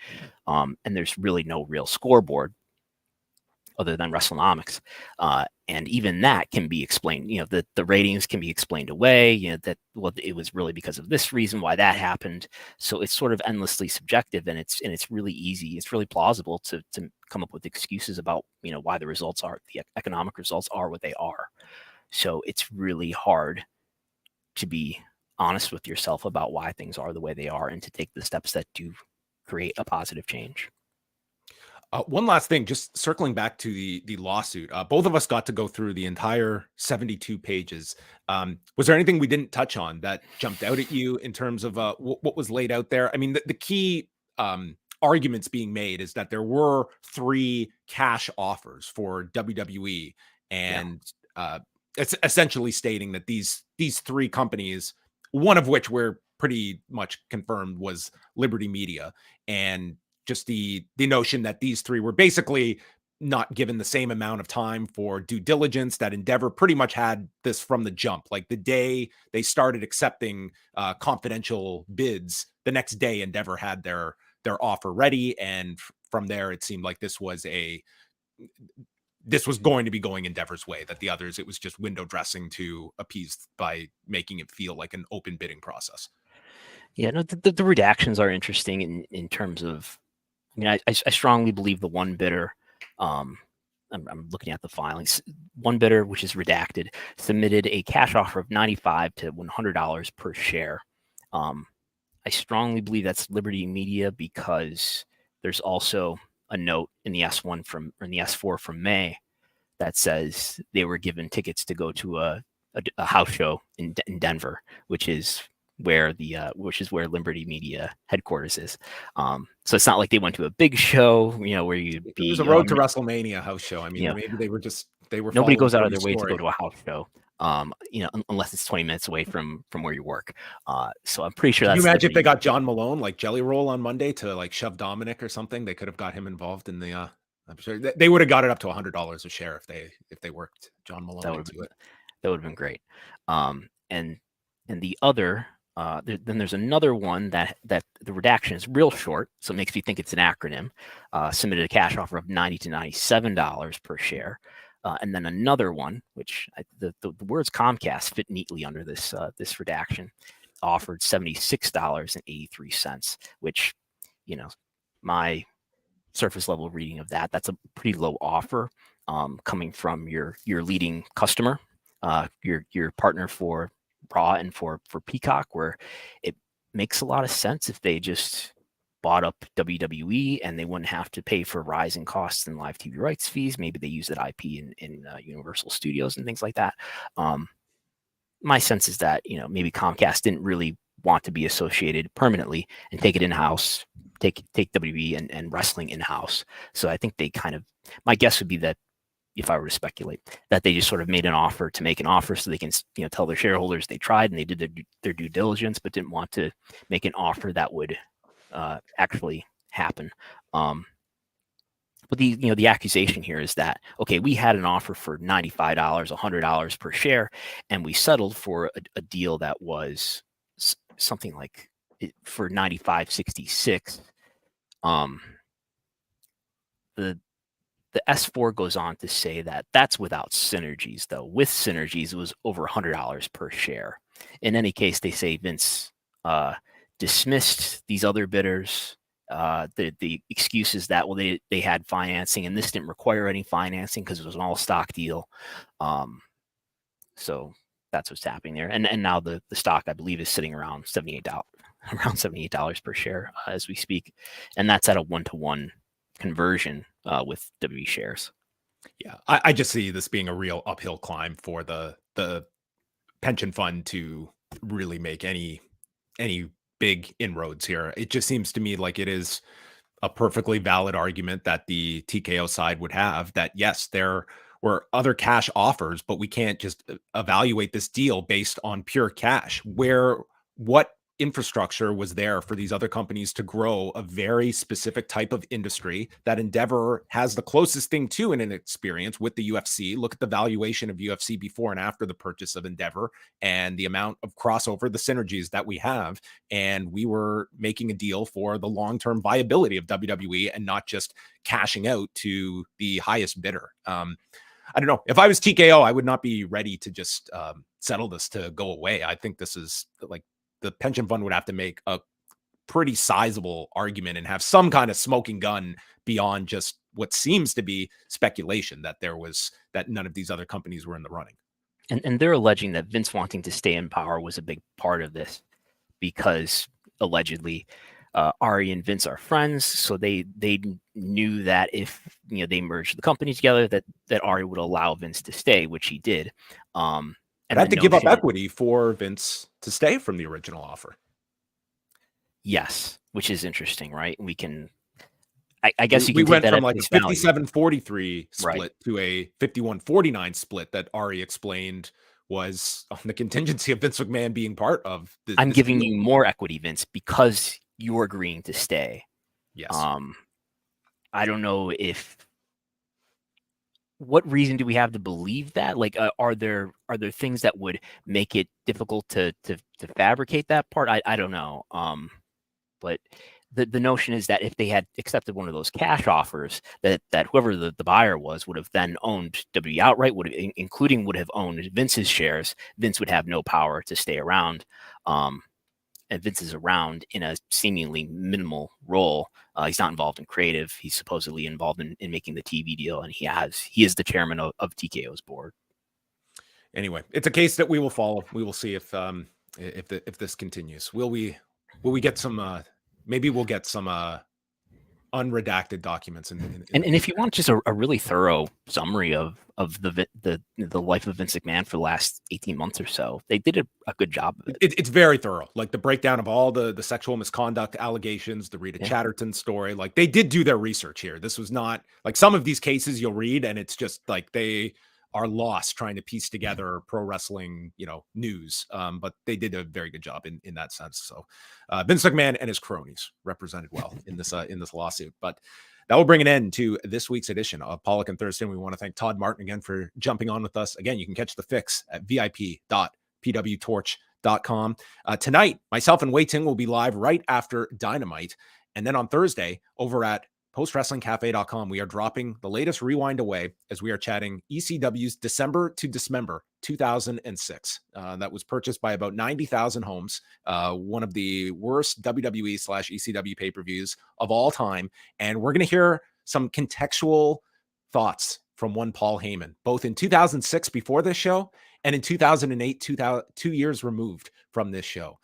And there's really no real scoreboard other than Wrestlenomics. And even that can be explained, the ratings can be explained away, that, well, it was really because of this reason why that happened. So it's sort of endlessly subjective, and it's really easy. It's really plausible to come up with excuses about, why the economic results are what they are. So it's really hard to be honest with yourself about why things are the way they are, and to take the steps that do create a positive change. One last thing, just circling back to the lawsuit. Both of us got to go through the entire 72 pages. Was there anything we didn't touch on that jumped out at you in terms of what was laid out there? I mean, the key arguments being made is that there were 3 cash offers for WWE, and it's essentially stating that these 3 companies, one of which we're pretty much confirmed was Liberty Media, and just the notion that these 3 were basically not given the same amount of time for due diligence, that Endeavor pretty much had this from the jump. Like the day they started accepting confidential bids, the next day Endeavor had their offer ready. And from there, it seemed like this was going to be going Endeavor's way, that the others, it was just window dressing to appease by making it feel like an open bidding process. Yeah, no, the redactions are interesting in terms of, I mean, I strongly believe the one bidder, I'm looking at the filings, one bidder, which is redacted, submitted a cash offer of $95 to $100 per share. I strongly believe that's Liberty Media, because there's also a note in the S4 from May that says they were given tickets to go to a house show in Denver, which is where Liberty Media headquarters is. So it's not like they went to a big show, where you'd be. It was a road to WrestleMania house show. I mean, maybe they were. Nobody goes out of their way to go to a house show, unless it's 20 minutes away from where you work. So I'm pretty sure that's. Can you imagine if they got John Malone, like Jelly Roll, on Monday to like shove Dominic or something? They could have got him involved in the. I'm sure they would have got it up to $100 a share if they worked John Malone into it. That would have been great. And the other. Then there's another one that the redaction is real short, so it makes me think it's an acronym. Submitted a cash offer of $90 to $97 per share, and then another one, which the words Comcast fit neatly under this redaction, offered $76.83, which, my surface level reading of that's a pretty low offer, coming from your leading customer, your partner for Raw and for Peacock, where it makes a lot of sense if they just bought up WWE and they wouldn't have to pay for rising costs and live TV rights fees. Maybe they use that IP in Universal Studios and things like that. my sense is that, maybe Comcast didn't really want to be associated permanently and take it in-house, take WWE and wrestling in-house. So I think they my guess would be that, if I were to speculate, that they just sort of made an offer to make an offer so they can, tell their shareholders they tried and they did their due diligence, but didn't want to make an offer that would actually happen. But the accusation here is that, okay, we had an offer for $95, $100 per share, and we settled for a deal that was something like for $95.66. The S4 goes on to say that that's without synergies, though. With synergies, it was over $100 per share. In any case, they say Vince dismissed these other bidders. The excuse is that, well, they had financing and this didn't require any financing because it was an all stock deal. So that's what's happening there. And now the stock, I believe, is sitting around $78 per share as we speak, and that's at a 1-to-1 conversion with WWE shares. Yeah, I just see this being a real uphill climb for the pension fund to really make any big inroads here. It just seems to me like it is a perfectly valid argument that the TKO side would have, that yes, there were other cash offers, but we can't just evaluate this deal based on pure cash. What infrastructure was there for these other companies to grow a very specific type of industry that Endeavor has the closest thing to in an experience with the UFC? Look at the valuation of UFC before and after the purchase of Endeavor and the amount of crossover, the synergies that we have. And we were making a deal for the long-term viability of WWE and not just cashing out to the highest bidder. I don't know. If I was TKO, I would not be ready to just settle this to go away. I think this is like, the pension fund would have to make a pretty sizable argument and have some kind of smoking gun beyond just what seems to be speculation that none of these other companies were in the running. And they're alleging that Vince wanting to stay in power was a big part of this, because allegedly Ari and Vince are friends. So they knew that if they merged the company together, that Ari would allow Vince to stay, which he did. And had to give up equity for Vince to stay from the original offer. Yes, which is interesting, right? We can, I guess you can. We went from like a 57-43 split to a 51-49 split that Ari explained was on the contingency of Vince McMahon being part of. I'm giving you more equity, Vince, because you're agreeing to stay. Yes. I don't know what reason do we have to believe that? Like, are there things that would make it difficult to fabricate that part? I don't know. But the notion is that if they had accepted one of those cash offers, that whoever the buyer would have then owned WWE outright, would have owned Vince's shares. Vince would have no power to stay around. And Vince is around in a seemingly minimal role. He's not involved in creative. He's supposedly involved in making the TV deal, and he is the chairman of TKO's board. Anyway, it's a case that we will follow. We will see if this continues. Will we get some? Maybe we'll get some unredacted documents. And if you want just a really thorough summary of the life of Vince McMahon for the last 18 months or so, they did a good job of it. It's very thorough, like the breakdown of all the sexual misconduct allegations, the Rita Chatterton story. Like, they did do their research here. This was not like some of these cases you'll read and it's just like they are lost trying to piece together pro wrestling, news. But they did a very good job in that sense. So Vince McMahon and his cronies represented well in this lawsuit. But that will bring an end to this week's edition of Pollock and Thurston. We want to thank Todd Martin again for jumping on with us. Again, you can catch the fix at vip.pwtorch.com. Tonight, myself and Wei Ting will be live right after Dynamite. And then on Thursday, over at postwrestlingcafe.com, we are dropping the latest rewind away as we are chatting ECW's December to Dismember 2006. That was purchased by about 90,000 homes. One of the worst WWE/ECW pay-per-views of all time. And we're going to hear some contextual thoughts from one Paul Heyman, both in 2006 before this show and in 2008, 2 years removed from this show.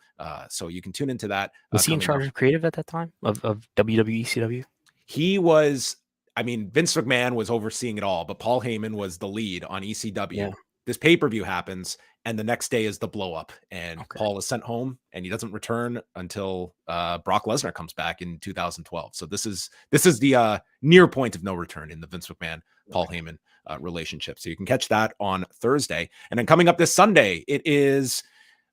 So you can tune into that. Was he in charge of creative at that time of WWE ECW? He was, Vince McMahon was overseeing it all, but Paul Heyman was the lead on ECW. Yeah. This pay-per-view happens, and the next day is the blow up, and Paul is sent home, and he doesn't return until Brock Lesnar comes back in 2012. So this is the near point of no return in the Vince McMahon Paul Heyman relationship. So you can catch that on Thursday, and then coming up this Sunday, it is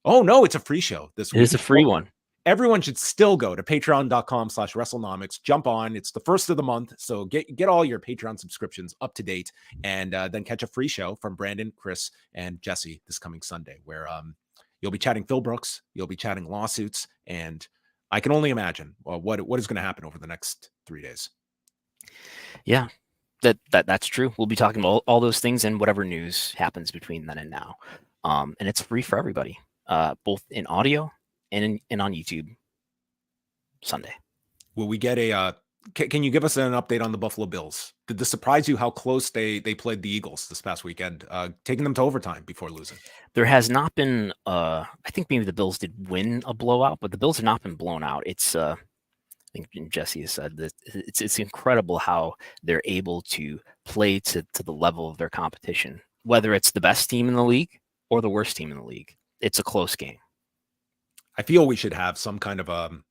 it's a free show this week. It is a free one. Everyone should still go to patreon.com/Wrestlenomics. Jump on. It's the first of the month. So get all your Patreon subscriptions up to date, and then catch a free show from Brandon, Chris, and Jesse this coming Sunday, where you'll be chatting Phil Brooks, you'll be chatting lawsuits, and I can only imagine what is going to happen over the next 3 days. Yeah, that's true. We'll be talking about all those things and whatever news happens between then and now. And it's free for everybody, both in audio and on YouTube Sunday. Will we get can you give us an update on the Buffalo Bills? Did this surprise you how close they played the Eagles this past weekend, taking them to overtime before losing? There has not been, I think maybe the Bills did win a blowout, but the Bills have not been blown out. It's, I think Jesse has said that it's incredible how they're able to play to the level of their competition, whether it's the best team in the league or the worst team in the league. It's a close game. I feel we should have some kind of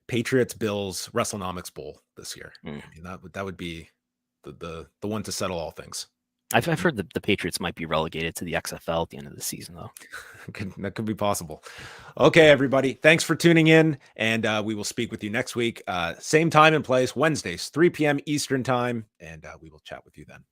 Patriots Bills Wrestlenomics Bowl this year. I mean, that would be the one to settle all things. I've heard that the Patriots might be relegated to the XFL at the end of the season, though. That could be possible. Okay, everybody, thanks for tuning in, and we will speak with you next week, same time and place, Wednesdays, 3 p.m. Eastern time, and we will chat with you then.